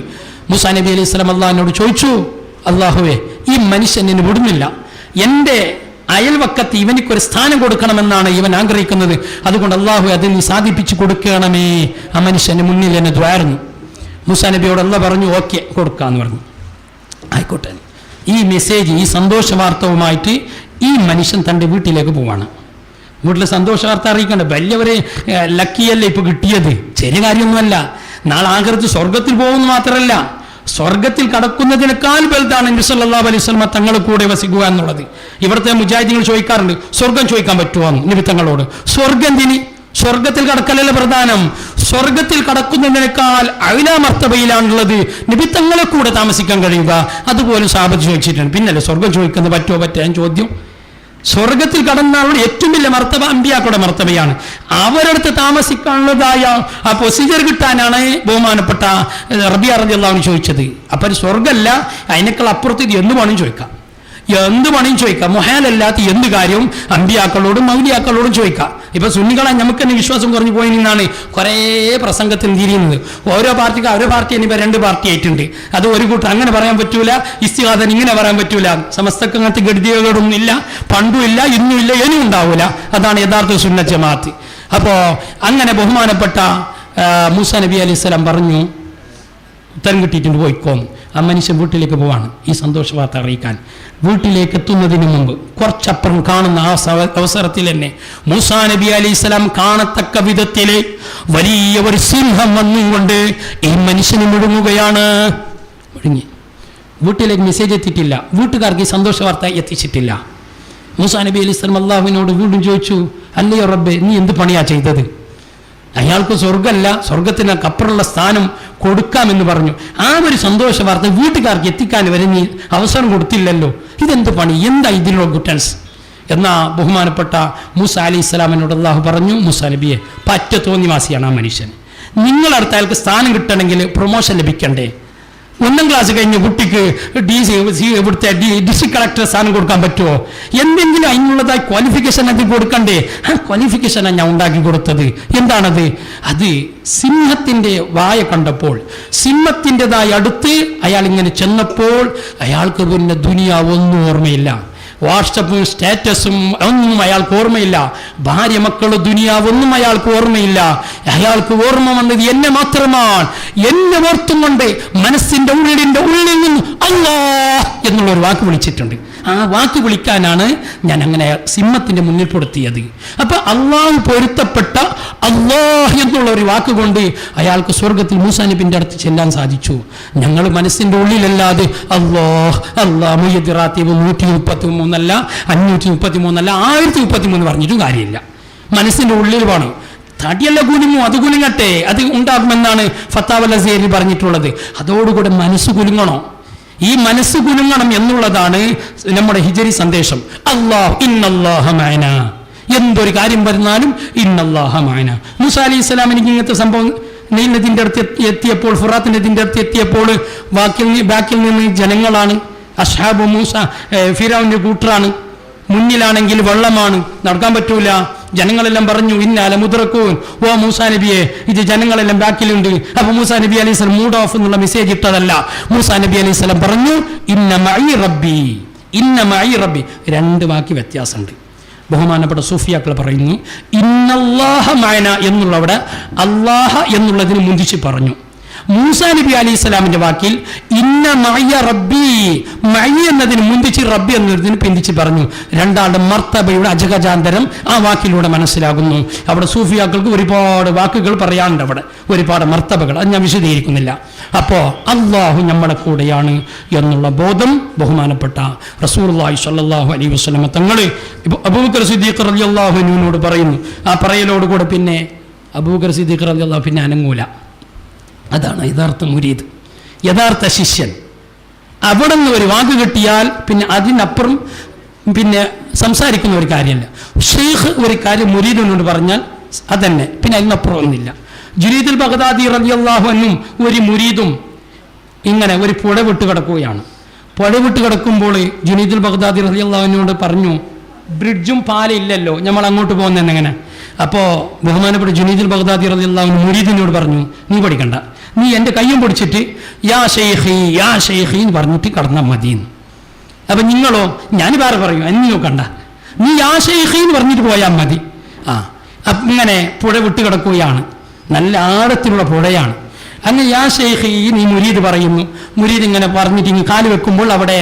മൂസാ നബി അലൈഹിസ്സലാം അള്ളാഹിനോട് ചോദിച്ചു, അള്ളാഹുവേ, ഈ മനുഷ്യൻ എന്നെ വിടുന്നില്ല. എൻ്റെ അയൽവക്കത്ത് ഇവനിക്കൊരു സ്ഥാനം കൊടുക്കണമെന്നാണ് ഇവൻ ആഗ്രഹിക്കുന്നത്. അതുകൊണ്ട് അള്ളാഹു അത് നീ സാധിപ്പിച്ചു കൊടുക്കണമേ. ആ മനുഷ്യന്റെ മുന്നിൽ എന്നെ ദ്വാരുന്നു. മൂസാ നബിയോട് അള്ളാഹ് പറഞ്ഞു, ഓക്കെ, കൊടുക്കാന്ന് പറഞ്ഞു. ആയിക്കോട്ടെ. ഈ മെസ്സേജ്, ഈ സന്തോഷ വാർത്തവുമായിട്ട് ഈ മനുഷ്യൻ തൻ്റെ വീട്ടിലേക്ക് പോവാണ്. വീട്ടിൽ സന്തോഷ വാർത്ത അറിയിക്കണ്ട. വലിയവരെ ലക്കിയല്ലേ ഇപ്പൊ കിട്ടിയത്, ചെറിയ കാര്യമൊന്നുമല്ല. നാളെ ആഖിറത്ത് സ്വർഗത്തിൽ പോകുന്നു മാത്രമല്ല, സ്വർഗത്തിൽ കടക്കുന്നതിനേക്കാൾ വലുതാണ് നബി സല്ലല്ലാഹു അലൈഹി വസല്ലം തങ്ങളുടെ കൂടെ വസിക്കുക എന്നുള്ളത്. ഇവിടുത്തെ മുജാഹിദീങ്ങൾ ചോദിക്കാറുണ്ട്, സ്വർഗം ചോദിക്കാൻ പറ്റുമോ നബി തങ്ങളോട്? സ്വർഗത്തിന് സ്വർഗത്തിൽ കടക്കലല്ല പ്രധാനം. സ്വർഗത്തിൽ കടക്കുന്നതിനേക്കാൾ അഅ്ലാ മർത്തബയിലാണുള്ളത് നബി തങ്ങളെ കൂടെ താമസിക്കാൻ കഴിയുക. അതുപോലും സഹാബത്ത് ചോദിച്ചിട്ടുണ്ട്. പിന്നല്ലേ സ്വർഗം ചോദിക്കുന്നത് പറ്റുമോ ചോദ്യം. സ്വർഗത്തിൽ കടന്നാളുടെ ഏറ്റവും വലിയ മർത്തബ അമ്പിയാക്കളുടെ മർത്തബയാണ്. അവരടുത്ത് താമസിക്കാനുള്ളതായ ആ പ്രൊസീജിയർ കിട്ടാനാണ് ബഹുമാനപ്പെട്ട റബിയ റളിയല്ലാഹു അൻഹു ചോദിച്ചത്. അപ്പം സ്വർഗമല്ല, അതിനേക്കാൾ അപ്പുറത്ത് ഇത് എന്ത് പണിയും ചോദിക്കാം, എന്ത് പണിയും ചോദിക്കാം. മുഹാലല്ലാത്ത എന്ത് കാര്യവും അമ്പിയാക്കളോടും മൗലിയാക്കളോടും ചോദിക്കാം. ഇപ്പൊ സുന്നികളെ നമുക്ക് തന്നെ വിശ്വാസം കുറഞ്ഞു പോയി നിന്നാണ് കുറേ പ്രസംഗത്തിൽ തിരിയുന്നത്. ഓരോ പാർട്ടിക്ക് ഓരോ പാർട്ടി ഇനിയിപ്പോൾ 2 പാർട്ടി ആയിട്ടുണ്ട്. അത് ഒരു കൂട്ടർ അങ്ങനെ പറയാൻ പറ്റൂല, ഇസ്തിഹാദൻ ഇങ്ങനെ പറയാൻ പറ്റൂല. സമസ്തക്ക് അങ്ങനത്തെ ഗതികേടൊന്നും ഇല്ല, പണ്ടും ഇല്ല, ഇന്നും ഇല്ല, ഇനിയും ഉണ്ടാവൂല. അതാണ് യഥാർത്ഥ സുന്നത്ത് ജമാഅത്ത്. അപ്പോൾ അങ്ങനെ ബഹുമാനപ്പെട്ട മൂസാ നബി അലൈഹിസ്സലാം പറഞ്ഞു, ഉത്തരം കിട്ടിയിട്ടുണ്ട്, പോയിക്കോന്ന്. ആ മനുഷ്യൻ വീട്ടിലേക്ക് പോവാണ് ഈ സന്തോഷ വാർത്ത അറിയിക്കാൻ. വീട്ടിലേക്ക് എത്തുന്നതിന് മുമ്പ് കുറച്ചപ്പുറം കാണുന്ന ആ അവസരത്തിൽ തന്നെ മൂസാ നബി അലൈഹിസ്സലാം കാണത്തക്ക വിധത്തില് വലിയ ഒരു സിംഹം വന്നുകൊണ്ട് ഈ മനുഷ്യനെ മുഴുങ്ങുകയാണ്. മുഴുങ്ങി. വീട്ടിലേക്ക് മെസ്സേജ് എത്തിയിട്ടില്ല, വീട്ടുകാർക്ക് ഈ സന്തോഷ വാർത്ത എത്തിച്ചിട്ടില്ല. മൂസാ നബി അലൈഹിസ്സലാം അള്ളാഹുവിനോട് വീണ്ടും ചോദിച്ചു, അല്ലയോ റബ്ബേ, നീ എന്ത് പണിയാ ചെയ്തത്? അയാൾക്ക് സ്വർഗമല്ല, സ്വർഗത്തിന് അപ്പുറമുള്ള സ്ഥാനം കൊടുക്കാമെന്ന് പറഞ്ഞു. ആ ഒരു സന്തോഷ വാർത്ത വീട്ടുകാർക്ക് എത്തിക്കാൻ വരെ നീ അവസരം കൊടുത്തില്ലല്ലോ, ഇതെന്ത് പണി, എന്താ ഇതിനുള്ള ഗുട്ടൻസ്? എന്നാ ബഹുമാനപ്പെട്ട മൂസാ അലൈഹിസ്സലാമിനോട് അല്ലാഹു പറഞ്ഞു, മൂസാ നബിയെ, പറ്റ തോന്നിവാസിയാണ് ആ മനുഷ്യൻ. നിങ്ങളടുത്ത് അയാൾക്ക് സ്ഥാനം കിട്ടണമെങ്കിൽ പ്രൊമോഷൻ ലഭിക്കണ്ടേ? 1ാം ക്ലാസ് കഴിഞ്ഞ കുട്ടിക്ക് ഇവിടുത്തെ ഡിസ്ട്രിക്ട് കളക്ടർ സ്ഥാനം കൊടുക്കാൻ പറ്റുമോ? എന്തെങ്കിലും അതിനുള്ളതായി ക്വാളിഫിക്കേഷൻ അത് കൊടുക്കണ്ടേ? ആ ക്വാളിഫിക്കേഷനാണ് ഞാൻ ഉണ്ടാക്കി കൊടുത്തത്. എന്താണത്? അത് സിംഹത്തിന്റെ വായ കണ്ടപ്പോൾ, സിംഹത്തിൻ്റെതായി അടുത്ത് അയാൾ ഇങ്ങനെ ചെന്നപ്പോൾ അയാൾക്ക് പിന്നെ ദുനിയാവ് ഒന്നും ഓർമ്മയില്ല. വാട്സപ്പും സ്റ്റാറ്റസും ഒന്നും അയാൾക്ക് ഓർമ്മയില്ല. ഭാര്യ മക്കള് ദുനിയാവൊന്നും അയാൾക്ക് ഓർമ്മയില്ല. അയാൾക്ക് ഓർമ്മ വന്നത് എന്നെ മാത്രമാണ്. എന്നെ ഓർത്തും കൊണ്ട് മനസ്സിന്റെ ഉള്ളിൽ നിന്ന് അല്ലാഹ് എന്നുള്ള ഒരു വാക്ക് വിളിച്ചിട്ടുണ്ട്. ആ വാക്ക് വിളിക്കാനാണ് ഞാൻ അങ്ങനെ സിംഹത്തിന്റെ മുന്നിൽ പെടുത്തിയത്. അപ്പൊ അള്ളാഹു പൊരുത്തപ്പെട്ട അല്ലാഹ് എന്നുള്ള ഒരു വാക്ക് കൊണ്ട് അയാൾക്ക് സ്വർഗത്തിൽ മൂസാ നബിന്റെ അടുത്ത് ചെല്ലാൻ സാധിച്ചു. ഞങ്ങൾ മനസ്സിന്റെ ഉള്ളിലല്ലാതെ അല്ലാഹ് അല്ലാഹ് മുയ്യദിറാത്തീബ് 133 അല്ല 533 അല്ല 1033 പറഞ്ഞിട്ടും കാര്യമില്ല. മനസ്സിന്റെ ഉള്ളിൽ വേണം. തടിയല്ല കുലുങ്ങും, അത് കുലുങ്ങട്ടെ, അത് ഉണ്ടാകുമെന്നാണ് ഫത്താവൽ അസീറി പറഞ്ഞിട്ടുള്ളത്. അതോടുകൂടെ മനസ്സ് കുലുങ്ങണോ? ഈ മനസ്സ് കുലുങ്ങണം എന്നുള്ളതാണ് നമ്മുടെ ഹിജരി സന്ദേശം. അല്ലാഹ് ഇന്നല്ലാഹ മഅന, എന്തൊരു കാര്യം പറഞ്ഞാലും ഇന്നല്ലാഹ മഅന. മൂസാ അലൈഹി സ്വലാമിന് ഇങ്ങനത്തെ സംഭവം നീൽ നദിന്റെ അടുത്ത് എത്തിയപ്പോൾ, ഫുറാത്ത് നദിന്റെ അടുത്ത് എത്തിയപ്പോൾ ബാക്കിൽ നിന്ന് ജനങ്ങളാണ്, അസ്ഹാബു മൂസ, ഫിറഔന്റെ കൂട്ടറാണ്. മുന്നിലാണെങ്കിൽ വെള്ളമാണ്, നടക്കാൻ പറ്റൂല. ജനങ്ങളെല്ലാം പറഞ്ഞു ഇന്നാല മുദ്രക്കൂൻ, ഓ മൂസാ നബിയെ ഇത് ജനങ്ങളെല്ലാം ബാക്കിലുണ്ട്. അപ്പൊ മൂസാ നബി അലൈഹി സ്വലം മൂഡ് ഓഫ് എന്നുള്ള മെസ്സേജ് ഇട്ടതല്ല. മൂസാ നബി അലൈഹി സ്വലം പറഞ്ഞു ഇന്ന മഈ റബ്ബി, ഇന്ന മഈ റബ്ബി. രണ്ട് വാക്ക് വ്യത്യാസമുണ്ട്. ബഹുമാനപ്പെട്ട സൂഫിയാക്കൾ പറയുന്നു ഇന്നല്ലാഹ മഅന എന്നുള്ളവിടെ അല്ലാഹ എന്നുള്ളതിന് മുന്തിച്ച് പറഞ്ഞു. മൂസാ നബി അലൈഹി സ്വലാമിന്റെ വാക്കിൽ ഇന്ന മഅയ റബ്ബി, മഅ എന്നതിന് മുന്തിച്ച് റബ്ബി എന്നതിന് പിന്തിച്ച് പറഞ്ഞു. രണ്ടാളുടെ മർത്തബയുടെ അജഗജാന്തരം ആ വാക്കിലൂടെ മനസ്സിലാകുന്നു. അവിടെ സൂഫിയാക്കൾക്ക് ഒരുപാട് വാക്കുകൾ പറയാനുണ്ട്, അവിടെ ഒരുപാട് മർത്തബകൾ, അത് ഞാൻ വിശദീകരിക്കുന്നില്ല. അപ്പോൾ അല്ലാഹു നമ്മുടെ കൂടെയാണ് എന്നുള്ള ബോധം ബഹുമാനപ്പെട്ട റസൂലുള്ളാഹി സ്വല്ലല്ലാഹു അലൈഹി വസല്ലം തങ്ങൾ അബൂബക്കർ സിദ്ദീഖ് റളിയല്ലാഹു അൻഹുവിനോട് പറയുന്നു. ആ പറയലോടുകൂടെ പിന്നെ അബൂബക്കർ സിദ്ദീഖ് റളിയല്ലാഹു പിന്നെ അനങ്ങൂല. അതാണ് യഥാർത്ഥ മുരീദ്, യഥാർത്ഥ ശിഷ്യൻ. അവിടെ നിന്ന് ഒരു വാക്ക് കിട്ടിയാൽ പിന്നെ അതിനപ്പുറം പിന്നെ സംസാരിക്കുന്ന ഒരു കാര്യമല്ല. ഷെയ്ഖ് ഒരു കാര്യം മുരീദിനോട് പറഞ്ഞാൽ അതന്നെ, പിന്നെ അതിനപ്പുറം ഒന്നില്ല. ജുനൈദുൽ ബഗ്ദാദി റളിയല്ലാഹു അൻഹു ഒരു മുരീദും ഇങ്ങനെ ഒരു പുഴ വിട്ട് കിടക്കുകയാണ്. പുഴ വിട്ട് കിടക്കുമ്പോൾ ജുനൈദുൽ ബഗ്ദാദി റളിയല്ലാഹു അൻഹുവിനോട് പറഞ്ഞു, ബ്രിഡ്ജും പാലില്ലല്ലോ, നമ്മൾ അങ്ങോട്ട് പോകുന്നതെന്ന് എങ്ങനെ? അപ്പോൾ ബഹുമാനപ്പെട്ട ജുനൈദുൽ ബഗ്ദാദി റളിയല്ലാഹു അൻഹു മുരീദിനോട് പറഞ്ഞു, നീ പഠിക്കണ്ട, നീ എൻ്റെ കയ്യും പിടിച്ചിട്ട് യാ ഷെയ്ഖി യാ ഷെയ്ഖി എന്ന് പറഞ്ഞിട്ട് കടന്നാൽ മതിയെന്ന്. അപ്പം നിങ്ങളോ? ഞാൻ വേറെ പറയും, എന്നെ നോക്കണ്ട, നീ യാ ഷെയ്ഖി എന്ന് പറഞ്ഞിട്ട് പോയാൽ മതി. ഇങ്ങനെ പുഴ വിട്ട് കിടക്കുകയാണ്, നല്ല ആഴത്തിലുള്ള പുഴയാണ്. അങ്ങനെ യാ ഷെയ്ഖി നീ മുരീദ് പറയുന്നു. മുരീദ് ഇങ്ങനെ പറഞ്ഞിട്ട് ഇങ്ങനെ കാല് വെക്കുമ്പോൾ അവിടെ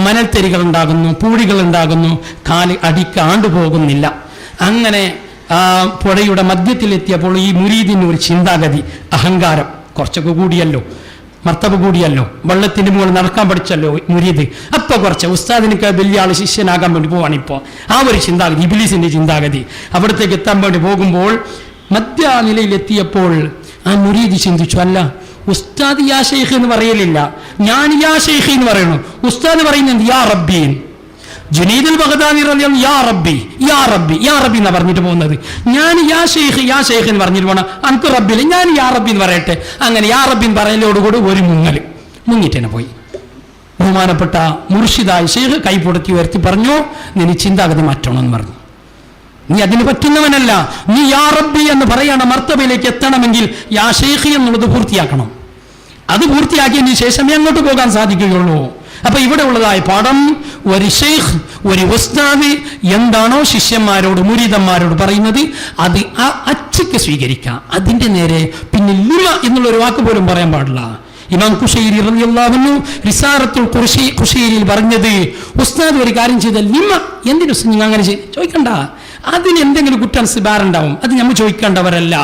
മണൽത്തരികൾ ഉണ്ടാകുന്നു, പൂഴികൾ ഉണ്ടാകുന്നു, കാല് അടിക്കാണ്ടു പോകുന്നില്ല. അങ്ങനെ പുഴയുടെ മധ്യത്തിലെത്തിയപ്പോൾ ഈ മുരീദിന് ഒരു ചിന്താഗതി, അഹങ്കാരം കുറച്ചൊക്കെ കൂടിയല്ലോ, മർത്തബ കൂടിയല്ലോ, വെള്ളത്തിൻ്റെ മുകളിൽ നടക്കാൻ പഠിച്ചല്ലോ മുരീദ്. അപ്പോൾ കുറച്ച് ഉസ്താദിനൊക്കെ വലിയ ആൾ ശിഷ്യനാകാൻ വേണ്ടി പോവാണിപ്പോൾ. ആ ഒരു ചിന്താഗതി, ഇബ്ലീസിൻ്റെ ചിന്താഗതി. അവിടത്തേക്ക് എത്താൻ വേണ്ടി പോകുമ്പോൾ മധ്യനിലയിലെത്തിയപ്പോൾ ആ മുരീദ് ചിന്തിച്ചു, അല്ല ഉസ്താദ് യാ ഷെയ്ഖ് എന്ന് പറയലില്ല, ഞാൻ യാ ഷെയ്ഖ് എന്ന് പറയുന്നു. ഉസ്താദ് പറയുന്നത് യാ റബ്ബി. ജുനൈദുൽ ബഗ്ദാദി റളിയല്ലാഹു യാ റബ്ബി യാ റബ്ബി യാ റബ്ബി എന്നാ പറഞ്ഞിട്ട് പോകുന്നത്. ഞാൻ യാ ഷെയ്ഖ് എന്ന് പറഞ്ഞിട്ട് പോകണം, അനക്ക് റബ്ബില്ല, ഞാൻ യാ റബ്ബി എന്ന് പറയട്ടെ. അങ്ങനെ യാ റബ്ബി എന്ന് പറയലോടുകൂടി ഒരു മുങ്ങിട്ട് തന്നെ പോയി. ബഹുമാനപ്പെട്ട മുർഷിദായ ഷെയ്ഖ് കൈപൊടുത്തി ഉയർത്തി പറഞ്ഞു, നിന് ചിന്താഗതി മാറ്റണമെന്ന് പറഞ്ഞു. നീ അതിന് പറ്റുന്നവനല്ല, നീ യാ റബ്ബി എന്ന് പറയണ മർത്തബയിലേക്ക് എത്തണമെങ്കിൽ യാ ഷെയ്ഖ് എന്നുള്ളത് പൂർത്തിയാക്കണം. അത് പൂർത്തിയാക്കിയതിന് ശേഷമേ അങ്ങോട്ട് പോകാൻ സാധിക്കുകയുള്ളൂ. അപ്പൊ ഇവിടെ ഉള്ളതായ പാഠം, ഒരു ഷെയ്ഖ് ഒരു ഉസ്താദ് എന്താണോ ശിഷ്യന്മാരോട് മുരീദന്മാരോട് പറയുന്നത് അത് ആ അച്ചയ്ക്ക് സ്വീകരിക്കാം. അതിന്റെ നേരെ പിന്നെ ലിമ എന്നുള്ളൊരു വാക്ക് പോലും പറയാൻ പാടില്ല. ഇമാം ഖുശൈരി റളിയല്ലാഹു അൻഹു റിസാലത്തുൽ ഖുശൈരിയിൽ പറഞ്ഞത്, ഉസ്താദ് ഒരു കാര്യം ചെയ്താൽ ലിമ എന്തിനു നിങ്ങൾ അങ്ങനെ ചോദിക്കണ്ട, അതിന് എന്തെങ്കിലും കുറ്റം സിബാറുണ്ടാവും, അത് നമ്മൾ ചോദിക്കേണ്ടവരല്ല.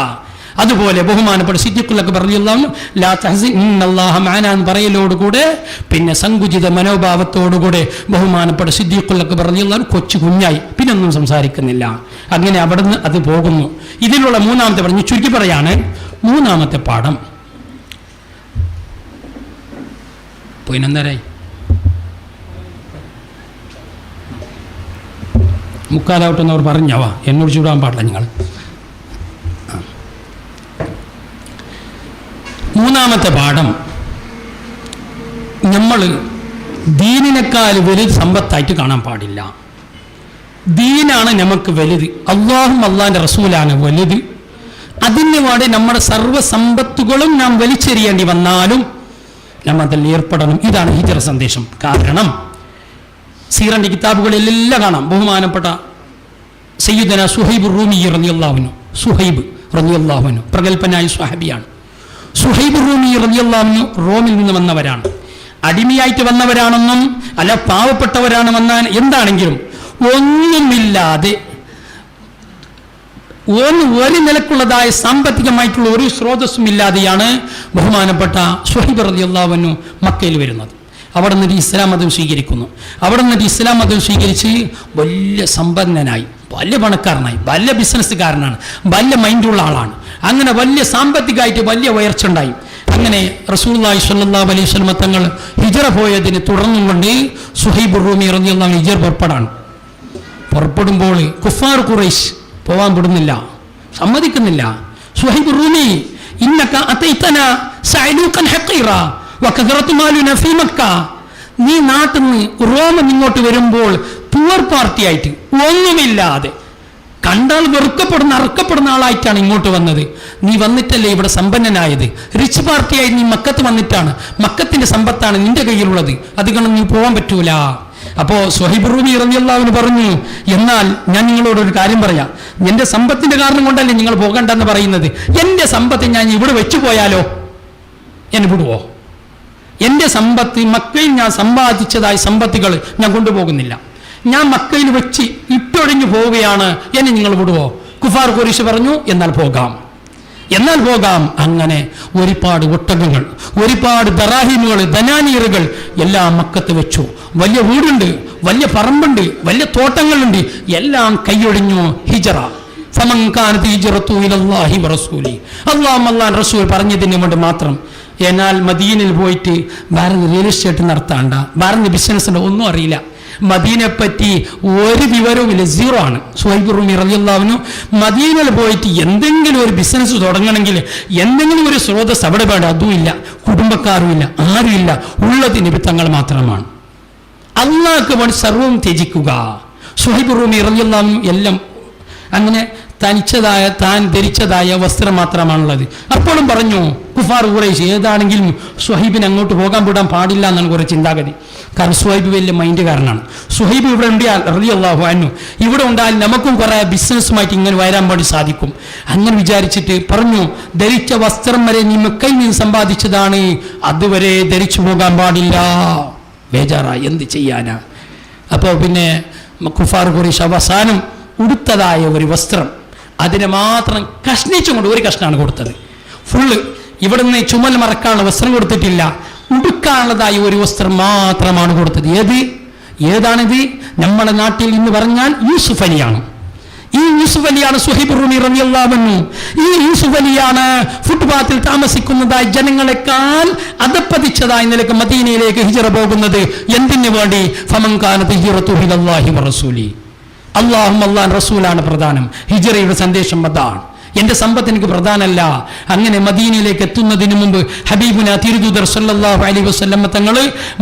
അതുപോലെ ബഹുമാനപ്പെട്ട സിദ്ദീഖുൽ അക്ബർ റളിയല്ലാഹു അൻഹു ലാ തഹ്സൻ ഇന്നല്ലാഹ മഅന എന്ന് പറയലോടുകൂടെ പിന്നെ സങ്കുചിത മനോഭാവത്തോടുകൂടെ ബഹുമാനപ്പെട്ട സിദ്ദീഖുൽ അക്ബർ റളിയല്ലാഹു അൻഹു കൊച്ചു കുഞ്ഞായി പിന്നെ ഒന്നും സംസാരിക്കുന്നില്ല. അങ്ങനെ അവിടുന്ന് അത് പോകുന്നു. ഇതിലുള്ള മൂന്നാമത്തെ പറഞ്ഞു ചുരുക്കി പറയാണ്, മൂന്നാമത്തെ പാഠം പോയിനെന്തരായി മുക്കാലാവട്ടെന്നവർ പറഞ്ഞവാ, എന്നോട് ചൂടാൻ പാടില്ല നിങ്ങൾ. മൂന്നാമത്തെ പാഠം, നമ്മൾ ദീനിനേക്കാൾ വലുത് സമ്പത്തായിട്ട് കാണാൻ പാടില്ല. ദീനാണ് നമുക്ക് വലുത്, അള്ളാഹും അള്ളാഹിൻ്റെ റസൂലാണ് വലുത്. അതിന് വേണ്ടി നമ്മുടെ സർവ്വസമ്പത്തുകളും നാം വലിച്ചെറിയേണ്ടി വന്നാലും നാം അതിൽ ഏർപ്പെടണം. ഇതാണ് ഹിജ്റ സന്ദേശം. കാരണം സീറന്റെ കിതാബുകളിലെല്ലാം കാണാം, ബഹുമാനപ്പെട്ട സയ്യിദന സുഹൈബ് റൂമി റളിയല്ലാഹു അൻഹു, സുഹൈബ് റളിയല്ലാഹു അൻഹു പ്രഗൽഭനായ സ്വഹാബിയാണ്. സുഹൈബ് റൂമി റളിയല്ലാഹു അൻഹു റോമിൽ നിന്ന് വന്നവരാണ്, അടിമയായിട്ട് വന്നവരാണെന്നും അല്ല പാവപ്പെട്ടവരാണ് വന്നാൽ എന്താണെങ്കിലും ഒന്നുമില്ലാതെ ഒരു നിലക്കുള്ളതായ സാമ്പത്തികമായിട്ടുള്ള ഒരു സ്രോതസ്സും ഇല്ലാതെയാണ് ബഹുമാനപ്പെട്ട സുഹൈബ് റളിയല്ലാഹു അൻഹു മക്കയിൽ വരുന്നത്. അവിടെ നിന്നിട്ട് ഇസ്ലാം മതം സ്വീകരിക്കുന്നു. അവിടെ നിന്നിട്ട് ഇസ്ലാം മതം സ്വീകരിച്ച് വലിയ സമ്പന്നനായി, വലിയ പണക്കാരനായി, വലിയ ബിസിനസ്സുകാരനാണ്, വലിയ മൈൻഡുള്ള ആളാണ്. അങ്ങനെ വലിയ സാമ്പത്തികമായിട്ട് വലിയ ഉയർച്ച ഉണ്ടായി. അങ്ങനെ റസൂലുള്ളാഹി സ്വല്ലല്ലാഹു അലൈഹി വസല്ലം തങ്ങൾ ഹിജ്റ പോയതിന് തുടർന്നുകൊണ്ട് സുഹൈബ് റൂമി റളിയല്ലാഹു അൻഹു ഹിജ്റ പുറപ്പെടുമ്പോൾ കുഫാർ ഖുറൈശ് പോവാൻ വിടുന്നില്ല, സമ്മതിക്കുന്നില്ല. സുഹൈബ് റൂമി ഇന്നക അതൈതന സഅലൂകൻ ഹഖീറ വകദറതു മാലുന ഫീ മക്ക, നീ നാട്ടിൽ നിന്ന് റോമിൽ ഇങ്ങോട്ട് വരുമ്പോൾ പുവർ പാർട്ടിയായിട്ട് ഒന്നുമില്ലാതെ കണ്ടാൽ വെറുക്കപ്പെടുന്ന അറുക്കപ്പെടുന്ന ആളായിട്ടാണ് ഇങ്ങോട്ട് വന്നത്. നീ വന്നിട്ടല്ലേ ഇവിടെ സമ്പന്നനായത്. റിച്ച് പാർട്ടിയായി നീ മക്കത്ത് വന്നിട്ടാണ്, മക്കത്തിന്റെ സമ്പത്താണ് നിന്റെ കയ്യിലുള്ളത്, അതുകൊണ്ട് നീ പോകാൻ പറ്റൂല. അപ്പോ സുഹൈബ് റൂമി റളിയല്ലാഹു അൻഹു പറഞ്ഞു, എന്നാൽ ഞാൻ നിങ്ങളോട് ഒരു കാര്യം പറയാം, എന്റെ സമ്പത്തിന്റെ കാരണം കൊണ്ടല്ലേ നിങ്ങൾ പോകണ്ടെന്ന് പറയുന്നത്. എന്റെ സമ്പത്ത് ഞാൻ ഇവിടെ വെച്ചു പോയാലോ, എന്നെ വിടുവോ? എന്റെ സമ്പത്ത് മക്കയിൽ ഞാൻ സമ്പാദിച്ചതായ സമ്പത്തുകൾ ഞാൻ കൊണ്ടുപോകുന്നില്ല. ഞാൻ മക്കയിൽ വെച്ച് ഇട്ടൊഴിഞ്ഞു പോവുകയാണ്, എന്നെ നിങ്ങൾ വിടുവോ? കുഫാർ ഖുറൈശ് പറഞ്ഞു, എന്നാൽ പോകാം. അങ്ങനെ ഒരുപാട് ഒട്ടകങ്ങൾ, ഒരുപാട് ദറാഹിമുകൾ, ധനാനീറുകൾ എല്ലാം മക്കത്ത് വെച്ചു. വലിയ വീടുണ്ട്, വലിയ പറമ്പുണ്ട്, വലിയ തോട്ടങ്ങളുണ്ട്, എല്ലാം കൈയൊഴിഞ്ഞു. ഹിജ്റ ഫമൻ കാനത് ഹിജ്റതു ഇലല്ലാഹി വറസൂലി, അല്ലാഹു റസൂൽ പറഞ്ഞതിന് കൊണ്ട് മാത്രം. എന്നാൽ മദീനയിൽ പോയിട്ട് വേറെ റിയൽ എസ്റ്റേറ്റ് നടത്താണ്ട, വേറെ ബിസിനസ്സിന്റെ ഒന്നും അറിയില്ല, മദീനയെ പറ്റി ഒരു വിവരവുമില്ല, സീറോ ആണ്. സുഹൈബ് റൂമി റളിയല്ലാഹു അൻഹു മദീനയിൽ പോയിട്ട് എന്തെങ്കിലും ഒരു ബിസിനസ് തുടങ്ങണമെങ്കിൽ എന്തെങ്കിലും ഒരു സ്രോതസ് അവിടെ വേണ്ട, അതുമില്ല, കുടുംബക്കാരുമില്ല, ആരുമില്ല, ഉള്ളത് നബി തങ്ങൾ മാത്രമാണ്. അള്ളാഹ്ക്ക് വേണ്ടി സർവവും ത്യജിക്കുക. സുഹൈബ് റൂമി റളിയല്ലാഹു അൻഹു എല്ലാം അങ്ങനെ തനിച്ചതായ താൻ ധരിച്ചതായ വസ്ത്രം മാത്രമാണുള്ളത്. അപ്പോഴും പറഞ്ഞു കുഫാർ ഖുറൈശ് ഏതാണെങ്കിലും സുഹൈബിന് അങ്ങോട്ട് പോകാൻ വിടാൻ പാടില്ല എന്നാണ് കുറേ ചിന്താഗതി. കാരണം സുഹൈബ് വലിയ മൈൻഡുകാരനാണ്. സുഹൈബ് ഇവിടെ ഉണ്ടായാൽ റളിയല്ലാഹു അൻഹു ഇവിടെ ഉണ്ടായാൽ നമുക്കും കുറേ ബിസിനസ്സുമായിട്ട് ഇങ്ങനെ വരാൻ വേണ്ടി സാധിക്കും. അങ്ങനെ വിചാരിച്ചിട്ട് പറഞ്ഞു, ധരിച്ച വസ്ത്രം വരെ നീ മക്കയിൽ നിന്ന് സമ്പാദിച്ചതാണ്, അതുവരെ ധരിച്ചു പോകാൻ പാടില്ല. ബേജാറായി, എന്ത് ചെയ്യാനാ? അപ്പോൾ പിന്നെ കുഫാർ ഖുറൈശ് അവസാനം ഉടുത്തതായ ഒരു വസ്ത്രം അതിനെ മാത്രം കഷ്ണിച്ചുകൊണ്ട് ഒരു കഷ്ണമാണ് കൊടുത്തത്. ഫുള്ള് ഇവിടുന്ന് ചുമൽ മറക്കാനുള്ള വസ്ത്രം കൊടുത്തിട്ടില്ല, ഉടുക്കാനുള്ളതായ ഒരു വസ്ത്രം മാത്രമാണ് കൊടുത്തത്. ഏതാണിത്? നമ്മുടെ നാട്ടിൽ ഇന്ന് പറഞ്ഞാൽ യൂസുഫ് അലിയാണ്. ഈ യൂസുഫ് അലിയാണ് സുഹൈബ് റൂമി റളിയല്ലാഹു അൻഹു. ഈ യൂസുഫ് അലിയാണ് ഫുട്പാത്തിൽ താമസിക്കുന്നതായ ജനങ്ങളെക്കാൾ അധപ്പതിച്ചതായ നിലക്ക് മദീനയിലേക്ക് ഹിജ്റ പോകുന്നത്. എന്തിനു വേണ്ടി? ഫമൻ കാനത് ഹിജ്റതുഹു ഇലല്ലാഹി വറസൂലി, അല്ലാഹും അല്ലാഹു റസൂലാണ് പ്രധാനം. ഹിജ്റയുടെ സന്ദേശം അതാണ്. എന്റെ സമ്പത്ത് എനിക്ക് പ്രധാനമല്ല. അങ്ങനെ മദീനയിലേക്ക് എത്തുന്നതിന് മുമ്പ് ഹബീബുന തിരുദൂതർ സല്ലല്ലാഹു അലൈഹി വസല്ലം തങ്ങൾ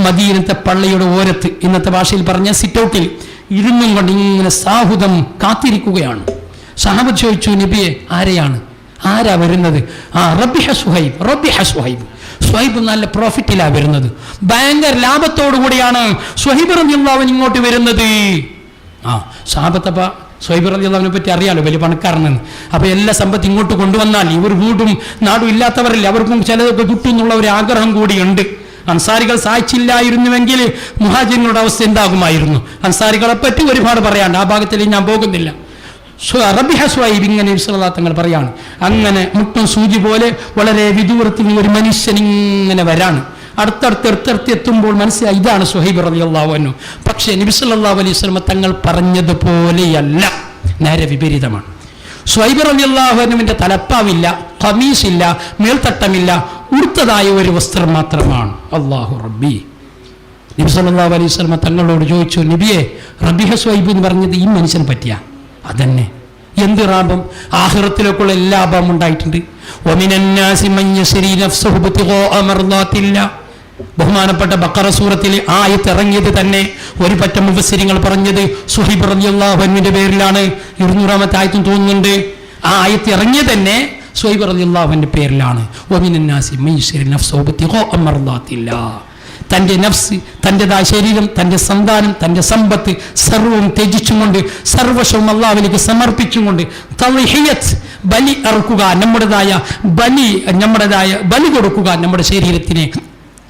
മദീനത്തെ പള്ളിയുടെ ഓരത്ത്, ഇന്നത്തെ ഭാഷയിൽ പറഞ്ഞ സിറ്റൗട്ടിൽ ഇരുന്നും കൊണ്ട് ഇങ്ങനെ സാഹുദം കാത്തിരിക്കുകയാണ്. സഹാബത്ത് ചോദിച്ചു, നബിയെ ആരാ വരുന്നത്? റബ്ബിഹ സുഹൈബ്. സുഹൈബ് നല്ല പ്രോഫിറ്റിലാണ് വരുന്നത്, ഭയങ്കര ലാഭത്തോടു കൂടിയാണ് സുഹൈബ് റളിയല്ലാഹു അൻഹു ഇങ്ങോട്ട് വരുന്നത്. സഹാബത്തപ്പ സുഹൈബ് റളിയല്ലാഹു അൻഹുവിനെ പറ്റി അറിയാലോ, വലിയ പണക്കാരനെന്ന്. അപ്പോൾ എല്ലാ സമ്പത്ത് ഇങ്ങോട്ട് കൊണ്ടുവന്നാൽ ഇവർ വീടും നാടും ഇല്ലാത്തവരല്ലേ, അവർക്കും ചിലതൊക്കെ കിട്ടും എന്നുള്ള ഒരു ആഗ്രഹം കൂടിയുണ്ട്. അൻസാരികൾ സഹായിച്ചില്ലായിരുന്നുവെങ്കിൽ മുഹാജിറുകളുടെ അവസ്ഥ എന്താകുമായിരുന്നു? അൻസാരികളെ പറ്റി ഒരുപാട് പറയാണ്ട്, ആ ഭാഗത്തിൽ ഞാൻ പോകുന്നില്ല. റബ്ബിഹ സുഹൈബ് ഇങ്ങനെ തങ്ങൾ പറയാണ്. അങ്ങനെ മുട്ടും സൂചി പോലെ വളരെ വിദൂരത്തിൽ ഒരു മനുഷ്യൻ ഇങ്ങനെ വരാണ്. അടുത്തടുത്ത് എത്തുമ്പോൾ മനസ്സിലായി ഇതാണ് സുഹൈബ് റളിയല്ലാഹു അൻഹു. പക്ഷേ നബി സല്ലല്ലാഹു അലൈഹി വസല്ലം തങ്ങൾ പറഞ്ഞതുപോലെയല്ല, നേരെ വിപരീതമാണ്. സുഹൈബ് റളിയല്ലാഹു അൻഹുവിന്റെ തലപ്പാവില്ല, ഖമീസില്ല, മേൽത്തട്ടമില്ല, ഉടുത്തതായ ഒരു വസ്ത്രം മാത്രമാണ്. അല്ലാഹു റബ്ബി. നബി സല്ലല്ലാഹു അലൈഹി വസല്ലം തങ്ങളോട് ചോദിച്ചു, നബിയെ റബ്ബിഹ സുഹൈബ് എന്ന് പറഞ്ഞത് ഈ മനുഷ്യന് പറ്റിയ? അതന്നെ. എന്ത് ലാഭം? ആഖിറത്തിലേക്കുള്ള എല്ലാ ലാഭം ഉണ്ടായിട്ടുണ്ട്. വമിനന്നാസി മൻ യശ്രി നഫ്സഹു ബിതിഗാഅ മർളാത്തില്ലാ. ബഹുമാനപ്പെട്ട ബഖറ സൂറത്തിലെ ആയത്ത് ഇറങ്ങിയത് തന്നെ ഒരു പറ്റം മുഫസ്സിരിങ്ങൾ പറഞ്ഞത് സുഹൈബ് റളിയല്ലാഹു അൻഹുവിന്റെ പേരിലാണ്. 200-ാമത്തെ ആയത്തും തോന്നുന്നുണ്ട്. ആ ആയത്ത് ഇറങ്ങിയത് തന്നെ സുഹൈബ് റളിയല്ലാഹു അൻഹുവിന്റെ പേരിലാണ്. വമിനന്നാസി മൻ യശ്രി നഫ്സഹു ബിതിഗാഅ മർളാത്തില്ലാ. തൻ്റെ നഫ്സ്, തൻ്റെതായ ശരീരം, തൻ്റെ സന്താനം, തൻ്റെ സമ്പത്ത് സർവവും ത്യജിച്ചുകൊണ്ട് സർവശവും അല്ലാഹുവിലേക്ക് സമർപ്പിച്ചുകൊണ്ട് തളിഹിയത്ത്, ബലി അറുക്കുക, നമ്മുടേതായ ബലി കൊടുക്കുക, നമ്മുടെ ശരീരത്തിനെ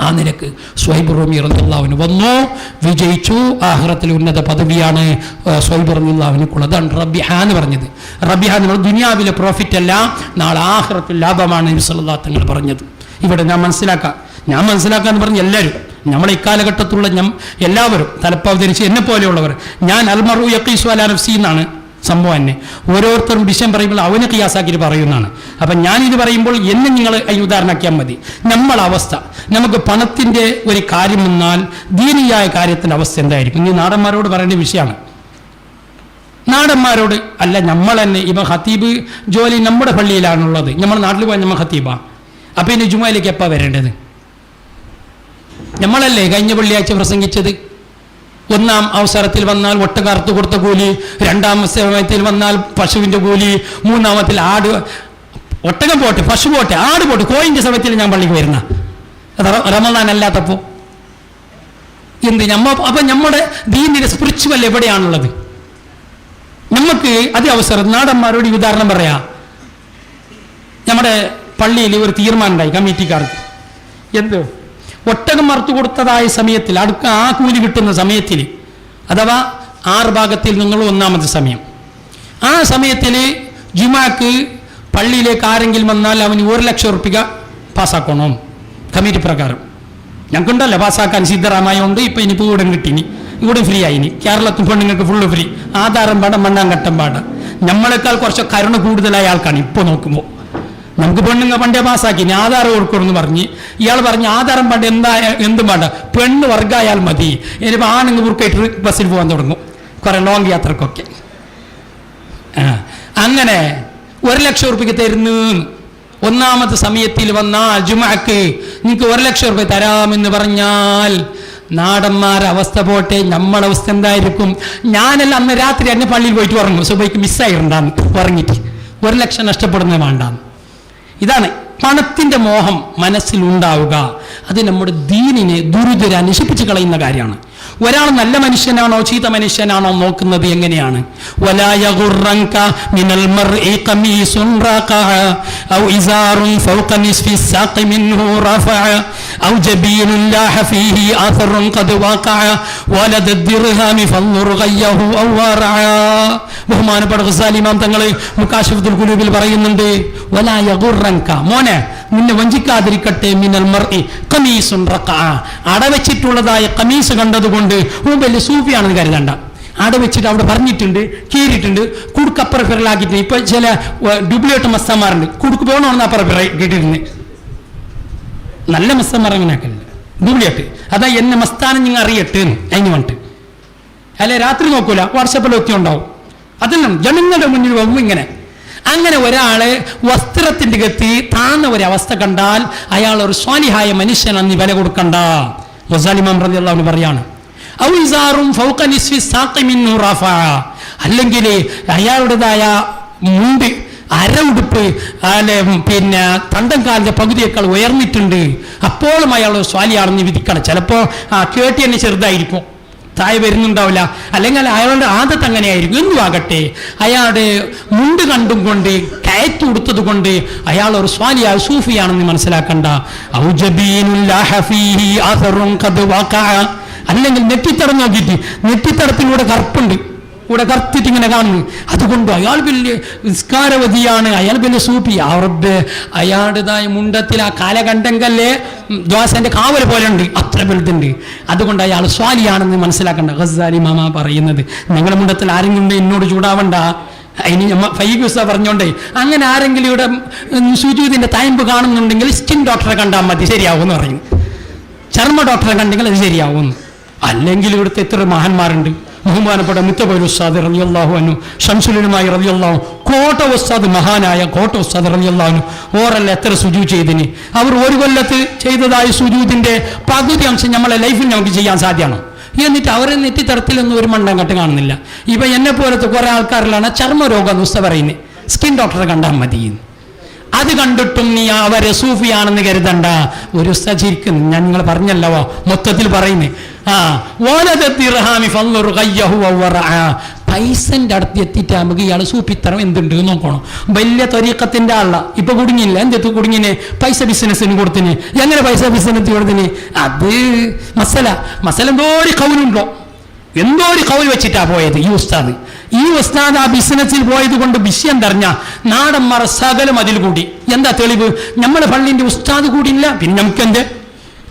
ആ നിലക്ക് സ്വൈബ് റൂമി റളിയല്ലാഹു വന്നു, വിജയിച്ചു. ആഖിറത്തിൽ ഉന്നത പദവിയാണ് സ്വൈബ് റളിയല്ലാഹുവിനുള്ളത്. അതാണ് റബിഹ എന്ന് പറഞ്ഞത്. റബിഹ എന്ന് പറഞ്ഞാൽ ദുനിയാവിലെ പ്രോഫിറ്റ് അല്ല, നാളെ ആഖിറത്തിൽ ലാഭമാണ് നബി സല്ലല്ലാഹു അലൈഹി വസല്ലം പറഞ്ഞത്. ഇവിടെ ഞാൻ മനസ്സിലാക്കാന്ന് പറഞ്ഞ് എല്ലാവരും, നമ്മളെ ഇക്കാലഘട്ടത്തിലുള്ള എല്ലാവരും തലപ്പവതരിച്ച് എന്നെ പോലെയുള്ളവർ, ഞാൻ അൽമറു യഖീസു അലാ നഫ്സി എന്നാണ് സംഭവം. തന്നെ ഓരോരുത്തരും വിഷയം പറയുമ്പോൾ അവന് ഖിയാസാക്കിയിട്ട് പറയുന്നതാണ്. അപ്പം ഞാനിത് പറയുമ്പോൾ എന്നെ നിങ്ങൾ അതിന് ഉദാഹരണമാക്കിയാൽ മതി. നമ്മളെ അവസ്ഥ, നമുക്ക് പണത്തിൻ്റെ ഒരു കാര്യം വന്നാൽ ദീനിയായ കാര്യത്തിൻ്റെ അവസ്ഥ എന്തായിരിക്കും? ഇനി നാടന്മാരോട് പറയേണ്ട വിഷയമാണ്. നാടന്മാരോട് അല്ല, നമ്മൾ തന്നെ ഇപ്പം ഖത്തീബ് ജോലി നമ്മുടെ പള്ളിയിലാണുള്ളത്, നമ്മുടെ നാട്ടിൽ പോയാൽ നമ്മൾ ഖത്തീബാ. അപ്പം ഇനി ജുമയിലേക്ക് എപ്പോൾ വരേണ്ടത്? നമ്മളല്ലേ കഴിഞ്ഞ വെള്ളിയാഴ്ച പ്രസംഗിച്ചത്? ഒന്നാം അവസരത്തിൽ വന്നാൽ ഒട്ടകർത്ത് കൊടുത്ത കൂലി, രണ്ടാം സമയത്തിൽ വന്നാൽ പശുവിൻ്റെ കൂലി, മൂന്നാമത്തിൽ ആട്, ഒട്ടകം പോട്ടെ, പശു പോട്ടെ, ആട് പോട്ടെ, കോയിൻ്റെ സമയത്തിൽ ഞാൻ പള്ളിക്ക് വരുന്ന റമദാൻ അല്ലാത്തപ്പോൾ എന്ത് അപ്പം നമ്മുടെ ദീനിൻ്റെ സ്പിരിച്വൽ എവിടെയാണുള്ളത്? നമുക്ക് അതേ അവസരം നാടന്മാരോട് ഈ ഉദാഹരണം പറയാം. നമ്മുടെ പള്ളിയിൽ ഒരു തീരുമാനം ഉണ്ടായി കമ്മിറ്റിക്കാർക്ക്. എന്ത്? ഒട്ടകം മറുത്തു കൊടുത്തതായ സമയത്തിൽ ആ കൂലി കിട്ടുന്ന സമയത്തിൽ, അഥവാ 6 ഭാഗത്തിൽ നിങ്ങൾ 1-ാമത്തെ സമയം, ആ സമയത്തിൽ ജുമാക്ക് പള്ളിയിലേക്ക് ആരെങ്കിലും വന്നാൽ അവന് 1 ലക്ഷം ഉറുപ്പിക പാസ്സാക്കണം കമ്മിറ്റി പ്രകാരം. ഞങ്ങൾക്കുണ്ടല്ലോ പാസ്സാക്കാൻ സിദ്ധറാമായുണ്ട്. ഇപ്പം ഇനിയിപ്പോൾ ഇവിടെ കിട്ടിനി, ഇവിടെ ഫ്രീ ആയിനി. കേരളത്തിൽ പെണ്ണുങ്ങൾക്ക് ഫുള്ള് ഫ്രീ. ആധാരം പാട, മണ്ണാങ്കട്ടം പാട. നമ്മളെക്കാൾ കുറച്ച് കരുണ കൂടുതലായ ആൾക്കാണ് ഇപ്പോൾ നോക്കുമ്പോൾ. നമുക്ക് പെണ്ണുങ്ങൾ പണ്ടേ പാസ്സാക്കി, ഇനി ആധാരം കൊടുക്കണമെന്ന് പറഞ്ഞ് ഇയാൾ പറഞ്ഞ് ആധാരം പണ്ട് എന്തും വേണ്ട, പെണ്ണ് വർഗ്ഗമായാൽ മതി. ഇനിയിപ്പോൾ ആണുങ്ങൾ ബുർക്കായിട്ട് ബസ്സിൽ പോകാൻ തുടങ്ങും, കുറേ ലോങ് യാത്രക്കൊക്കെ. അങ്ങനെ 1 ലക്ഷം ഉറുപ്പിക്ക് തരുന്നു. 1-ാമത്തെ സമയത്തിൽ വന്നാൽ ജുമഅക്ക് നിങ്ങൾക്ക് 1 ലക്ഷം ഉറുപ്പിക തരാമെന്ന് പറഞ്ഞാൽ നാടന്മാരെ അവസ്ഥ പോട്ടെ, നമ്മളെ അവസ്ഥ എന്തായിരിക്കും? ഞാനെല്ലാം അന്ന് രാത്രി എന്നെ പള്ളിയിൽ പോയിട്ട് ഉറങ്ങും, സുബൈക്ക് മിസ്സായിട്ടുണ്ടാന്ന് ഉറങ്ങിയിട്ട് 1 ലക്ഷം നഷ്ടപ്പെടുന്നത് വേണ്ടാന്ന്. ഇതാണ് പണത്തിൻ്റെ മോഹം മനസ്സിലുണ്ടാവുക. അത് നമ്മുടെ ദീനിനെ ദുരിതര നശിപ്പിച്ച് കളയുന്ന കാര്യമാണ്. ഒരാൾ നല്ല മനുഷ്യനാണോ ചീത്ത മനുഷ്യനാണോ നോക്കുന്നത് എങ്ങനെയാണ്? വലാ യഗുറൻക മിനൽ മർഇ ഖമീസുൻ റഖഅ ഔ ഇസാറുൻ ഫൗക നിസ്ഫി സാഖി മിൻഹു റഫഅ ഔ ജബീനുൻ ലാഹ ഫീഹി ആഥറുൻ ഖദ് വഖഅ വലദ ദിർഹാമി ഫൻദുർ ഗയ്യഹു ഔ വറഅ. ബഹുമാനപ്പെട്ട ഗസാലി ഇമാം തങ്ങൾ മുകാശിഫത്തുൽ ഖുലൂബിൽ പറയുന്നുണ്ട്, വലാ യഗുറൻക, മോനെ നിന്നെ വഞ്ചിക്കാതിരിക്കട്ടെ, മിനൽ മർഇ ഖമീസുൻ റഖഅ, അടവെച്ചിട്ടുള്ളതായ ഖമീസ് കണ്ടതുകൊണ്ട് വലിയ സൂഫിയാണെന്ന് കരുതണ്ട. അടവെച്ചിട്ട് അവിടെ പറഞ്ഞിട്ടുണ്ട്, കീറിയിട്ടുണ്ട്, കുടുക്കപ്പുറം ഫിറലാക്കിയിട്ട്. ഇപ്പൊ ചില ഡ്യൂപ്ലിക്കേറ്റ് മസ്തന്മാരുണ്ട്, കുടുക്ക് പോകണമെന്ന് അപ്പുറം കേട്ടിരുന്ന്. നല്ല മസ്തന്മാർ അങ്ങനെ ആക്കല്ല, ഡ്യൂപ്ലിക്കേറ്റ്. അതാ എന്നെ മസ്താനം നിങ്ങൾ അറിയട്ടെ അതിന് വേണ്ടിട്ട്. അല്ലെ രാത്രി നോക്കൂല, വാട്സപ്പിലൊക്കെ ഉണ്ടാവും. അതെല്ലാം ജനങ്ങളുടെ മുന്നിൽ പോകുമ്പോൾ ഇങ്ങനെ. അങ്ങനെ ഒരാള് വസ്ത്രത്തിന്റെ ഗതി താന്ന ഒരവസ്ഥ കണ്ടാൽ അയാൾ ഒരു സ്വാലിഹായ മനുഷ്യനെന്ന് വില കൊടുക്കണ്ട. ഗസാലി ഇമാം റളിയല്ലാഹു അൻഹു പറയാണ്, ഔ ഇസാറും ഫൗക നിസ്ഫി സാഖി മിൻഹു റഫഅ, അല്ലെങ്കിൽ അയാളുടേതായ മുണ്ട് ഉടുപ്പ് പിന്നെ തണ്ടം കാലിന്റെ പകുതിയേക്കാൾ ഉയർന്നിട്ടുണ്ട്, അപ്പോഴും അയാൾ സ്വാലിയാണെന്ന് വിധിക്കണം. ചിലപ്പോൾ കേട്ടി തന്നെ ചെറുതായിരിക്കും, താഴെ വരുന്നുണ്ടാവില്ല, അല്ലെങ്കിൽ അയാളുടെ ആദത്ത് അങ്ങനെയായിരിക്കും. എന്തുവാകട്ടെ, അയാളുടെ മുണ്ട് കണ്ടും കൊണ്ട് കയറ്റി കൊടുത്തത് കൊണ്ട് അയാൾ ഒരു സ്വാലിയായ സൂഫിയാണെന്ന് മനസ്സിലാക്കണ്ട. അല്ലെങ്കിൽ നെറ്റിത്തടം നോക്കിയിട്ട് നെറ്റിത്തടത്തിലൂടെ കറുപ്പുണ്ട്, ഇവിടെ കറുത്തിട്ട് ഇങ്ങനെ കാണുന്നു, അതുകൊണ്ട് അയാൾ വലിയ നിസ്കാരവതിയാണ്, അയാൾ വലിയ സൂഫി. അവരുടെ അയാളുടേതായ മുണ്ടത്തിൽ ആ കാലകണ്ഠങ്കല്ലേ ദ്വാസന്റെ കാവൽ പോലെ ഉണ്ട്, അത്ര വലുതുണ്ട്, അതുകൊണ്ട് അയാൾ സ്വാലിയാണെന്ന് മനസ്സിലാക്കണ്ട. ഗസാലി മാമ പറയുന്നത്, നിങ്ങളുടെ മുണ്ടത്തിൽ ആരെങ്കിലും എന്നോട് ചൂടാവണ്ട, ഇനി ഫൈഗുസ പറഞ്ഞോണ്ടേ. അങ്ങനെ ആരെങ്കിലും ഇവിടെ സുജൂദിന്റെ തയമ്പ് കാണുന്നുണ്ടെങ്കിൽ സ്കിൻ ഡോക്ടറെ കണ്ടാൽ മതി, ശരിയാവും എന്ന് പറയും. ചർമ്മ ഡോക്ടറെ കണ്ടെങ്കിൽ അത് ശരിയാവും. അല്ലെങ്കിൽ ഇവിടുത്തെ എത്ര മഹാന്മാരുണ്ട്. ബഹുമാനപ്പെട്ട മുത്തബൈൽ ഉസ്താദ് റളിയല്ലാഹു അൻഹു, ശംസുലുലമായി റളിയല്ലാഹു, കോട്ട ഉസ്താദ്, മഹാനായ കോട്ട ഉസ്താദ് റളിയല്ലാഹു അൻഹു ഓരല്ല എത്ര സുജൂദ് ചെയ്തിന്. അവർ 1 കൊല്ലത്ത് ചെയ്തതായ സുജൂദിന്റെ പകുതി അംശം നമ്മളെ ലൈഫിൽ നമുക്ക് ചെയ്യാൻ സാധ്യമാണോ? എന്നിട്ട് അവരെ നെറ്റിത്തരത്തിലൊന്നും ഒരു മണ്ടം കട്ട് കാണുന്നില്ല. ഇപ്പം എന്നെ പോലത്തെ കുറെ ആൾക്കാരിലാണ് ചർമ്മരോഗം ഉസ്ത പറയുന്നത്, സ്കിൻ ഡോക്ടറെ കണ്ടാൽ മതി. അത് കണ്ടിട്ടും നീ അവരെ സൂഫിയാണെന്ന് കരുതണ്ട. ഒരു ഉസ്താദിരിക്കുന്നു, ഞാൻ നിങ്ങൾ പറഞ്ഞല്ലോ മൊത്തത്തിൽ പറയുന്നേ. പൈസന്റെ അടുത്ത് എത്തിയിട്ട് നമുക്ക് ഇയാൾ സൂപ്പിത്തരം എന്തുണ്ട് നോക്കണം. വലിയ ത്വരീഖത്തിന്റെ ആളാ ഇപ്പൊ കുടുങ്ങിയില്ല. എന്തെത്തു കുടുങ്ങിനെ? പൈസ ബിസിനസ്സിന് കൊടുത്തിന്. എങ്ങനെ പൈസ ബിസിനസ് കൊടുത്തിന്? അത് മസല എന്തോ ഒരു കൗൽ വെച്ചിട്ടാ പോയത് ഈ ഉസ്താദ്. ആ ബിസിനസ്സിൽ പോയത് കൊണ്ട് വിഷയം തെരഞ്ഞ നാടന്മാർ സകലം അതിൽ കൂടി. എന്താ തെളിവ്? നമ്മുടെ പള്ളിന്റെ ഉസ്താദ് കൂടിയില്ല, പിന്നെ നമുക്കെന്ത്?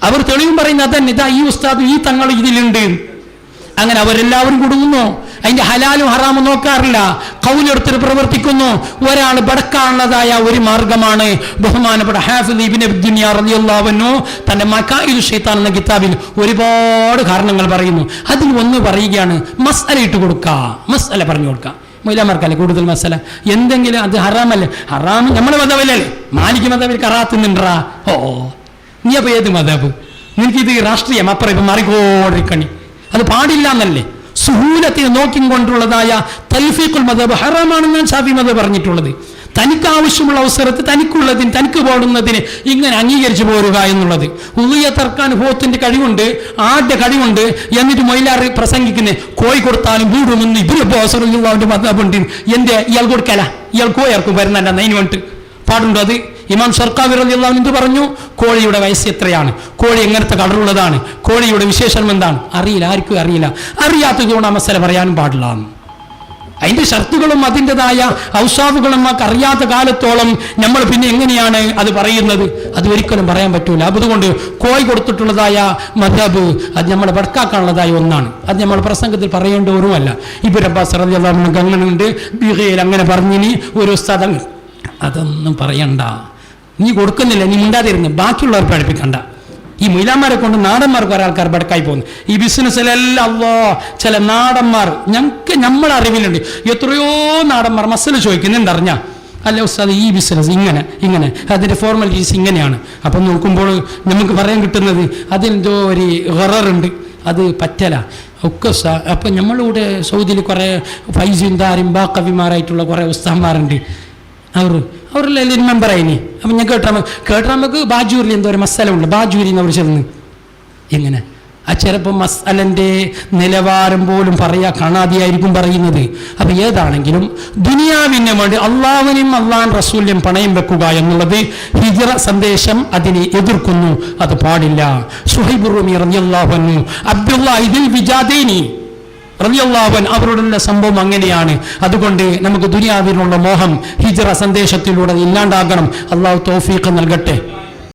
അവർ തെളിവും പറയുന്നത് അതന്നെ, ഇതാ ഈ ഉസ്താദ് ഈ തങ്ങൾ ഇതിലുണ്ട്. അങ്ങനെ അവരെല്ലാവരും കൊടുക്കുന്നു. അതിന്റെ ഹലാലും ഹറാമും നോക്കാറില്ല, കൗലെടുത്തിട്ട് പ്രവർത്തിക്കുന്നു. ഒരാൾ ബടക്കാനുള്ളതായ ഒരു മാർഗമാണ് ബഹുമാനപ്പെട്ട ഹാഫിദ് ഇബ്നു ദുനിയ റളിയല്ലാഹു അൻഹു തന്റെ മകായിദു ശൈത്താൻ എന്ന കിതാബിൽ ഒരുപാട് കാരണങ്ങൾ പറയുന്നു. അതിൽ ഒന്ന് പറയുകയാണ് മസ്അല ഇട്ട് കൊടുക്കുക, മസ്അല പറഞ്ഞു കൊടുക്കുക. മൗലമാർക്കല്ലേ കൂടുതൽ മസല. എന്തെങ്കിലും അത് ഹറാമല്ലേ? ഹറാം നമ്മുടെ മതമല്ലേ? മാലിക് മതവിൽ കറാത്തുന്നുണ്ടാ? നീ അപ്പൊ ഏത് മതബ്? നിനക്കിത് രാഷ്ട്രീയം അപ്പുറം ഇപ്പൊ മാറിക്കോടിക്കണി. അത് പാടില്ല എന്നല്ലേ? സുഹൂലത്തിന് നോക്കിക്കൊണ്ടുള്ളതായ തൽഫീഖുൽ മദ്ഹബ് ഹറാമാണെന്നാണ് ഷാഫി മദ്ഹബ് പറഞ്ഞിട്ടുള്ളത്. തനിക്ക് ആവശ്യമുള്ള അവസരത്തിൽ തനിക്കുള്ളതിന് തനിക്ക് പാടുന്നതിന് ഇങ്ങനെ അംഗീകരിച്ചു പോരുക എന്നുള്ളത്. ഉളിയ തർക്കാൻ ഹോത്തിന്റെ കഴിവുണ്ട്, ആദ്യ കഴിവുണ്ട്, എന്നിട്ട് മൊയിലാറ് പ്രസംഗിക്കുന്നത് കോഴി കൊടുത്താലും വീടുമെന്ന് ഇവര് ബോസറുള്ളവന്റെ മദ്ഹബുണ്ട്. എന്തേ ഇയാൾ കൊടുക്കല? ഇയാൾ കോയർക്കും വരുന്നല്ല അതിന് വേണ്ടിട്ട് പാടുണ്ടോ? അത് ഇമാം ഷർക്കാവി റളിയല്ലാഹു അൻഹു പറഞ്ഞു, കോഴിയുടെ വയസ്സ് എത്രയാണ്, കോഴി എങ്ങനത്തെ കളറുള്ളതാണ്, കോഴിയുടെ വിശേഷം എന്താണ് അറിയില്ല, ആർക്കും അറിയില്ല. അറിയാത്തതുകൊണ്ട് ആ മസല പറയാനും പാടില്ല. അതിന്റെ ഷർത്തുകളും അതിൻ്റെതായ ഔസാഫുകളും നമുക്ക് അറിയാത്ത കാലത്തോളം നമ്മൾ പിന്നെ എങ്ങനെയാണ് അത് പറയുന്നത്? അത് ഒരിക്കലും പറയാൻ പറ്റൂല. അതുകൊണ്ട് കോഴി കൊടുത്തിട്ടുള്ളതായ മദ്ഹബ് അത് നമ്മളെ വടക്കാക്കാനുള്ളതായ ഒന്നാണ്. അത് നമ്മൾ പ്രസംഗത്തിൽ പറയേണ്ട ഒരുമല്ല. ഇബ്നു അബ്ബാസ് റളിയല്ലാഹു അൻഹു അങ്ങനെയുണ്ട്, ബിഗയിൽ അങ്ങനെ പറഞ്ഞിനി ഒരു ഉസ്താദ്. അതൊന്നും പറയണ്ട, നീ കൊടുക്കുന്നില്ല, നീ മിണ്ടാതിരുന്ന് ബാക്കിയുള്ളവർ പഠിപ്പിക്കണ്ട. ഈ മൊയിലാന്മാരെ കൊണ്ട് നാടന്മാർക്ക് ഒരാൾക്കാർ ബടക്കായി പോകുന്നു ഈ ബിസിനസ്സിലെല്ലാം. ചില നാടന്മാർ നമ്മളെ അറിവിലുണ്ട്, എത്രയോ നാടന്മാർ മസല ചോദിക്കുന്നുണ്ട് അറിഞ്ഞാ, അല്ല ഉസ്താദ് ഈ ബിസിനസ് ഇങ്ങനെ അതിൻ്റെ ഫോർമാലിറ്റീസ് ഇങ്ങനെയാണ്. അപ്പം നോക്കുമ്പോൾ നമുക്ക് പറയാൻ കിട്ടുന്നത് അതിലെന്തോ ഒരു ഗററുണ്ട്, അത് പറ്റല ഒക്കെ. അപ്പം നമ്മളിവിടെ സൗദിയിൽ കുറേ ഫൈസിന്താരും ബാക്കവിമാരായിട്ടുള്ള കുറേ ഉസ്താന്മാരുണ്ട്. അവരെല്ലാം മെമ്പറായിനി. അപ്പം ഞാൻ കേട്ടാൽ ബാജൂരിൽ എന്തോ ഒരു മസാല ഉണ്ട്, ബാജൂരി എന്ന് അവർ ചെന്ന് എങ്ങനെ ആ ചിലപ്പോൾ മസാലൻ്റെ നിലവാരം പോലും കാണാതെയായിരിക്കും പറയുന്നത്. അപ്പം ഏതാണെങ്കിലും ദുനിയാവിന് വേണ്ടി അള്ളാഹുവിനും അള്ളാഹൻ റസൂലിനും പണയം വെക്കുക എന്നുള്ളത് ഹിജ്റ സന്ദേശം അതിനെ എതിർക്കുന്നു, അത് പാടില്ല. സുഹൈബ് റൂമി റളിയല്ലാഹു അൻഹു അബ്ദുല്ലാഹി ദിൽ വിജാദൈനി റളിയല്ലാഹു അൻഹു അവരുടെ സംഭവം അങ്ങനെയാണ്. അതുകൊണ്ട് നമുക്ക് ദുനിയാവിനുള്ള മോഹം ഹിജ്റ സന്ദേശത്തിലൂടെ ഇല്ലാണ്ടാകണം. അള്ളാഹു തൗഫീഖ് നൽകട്ടെ.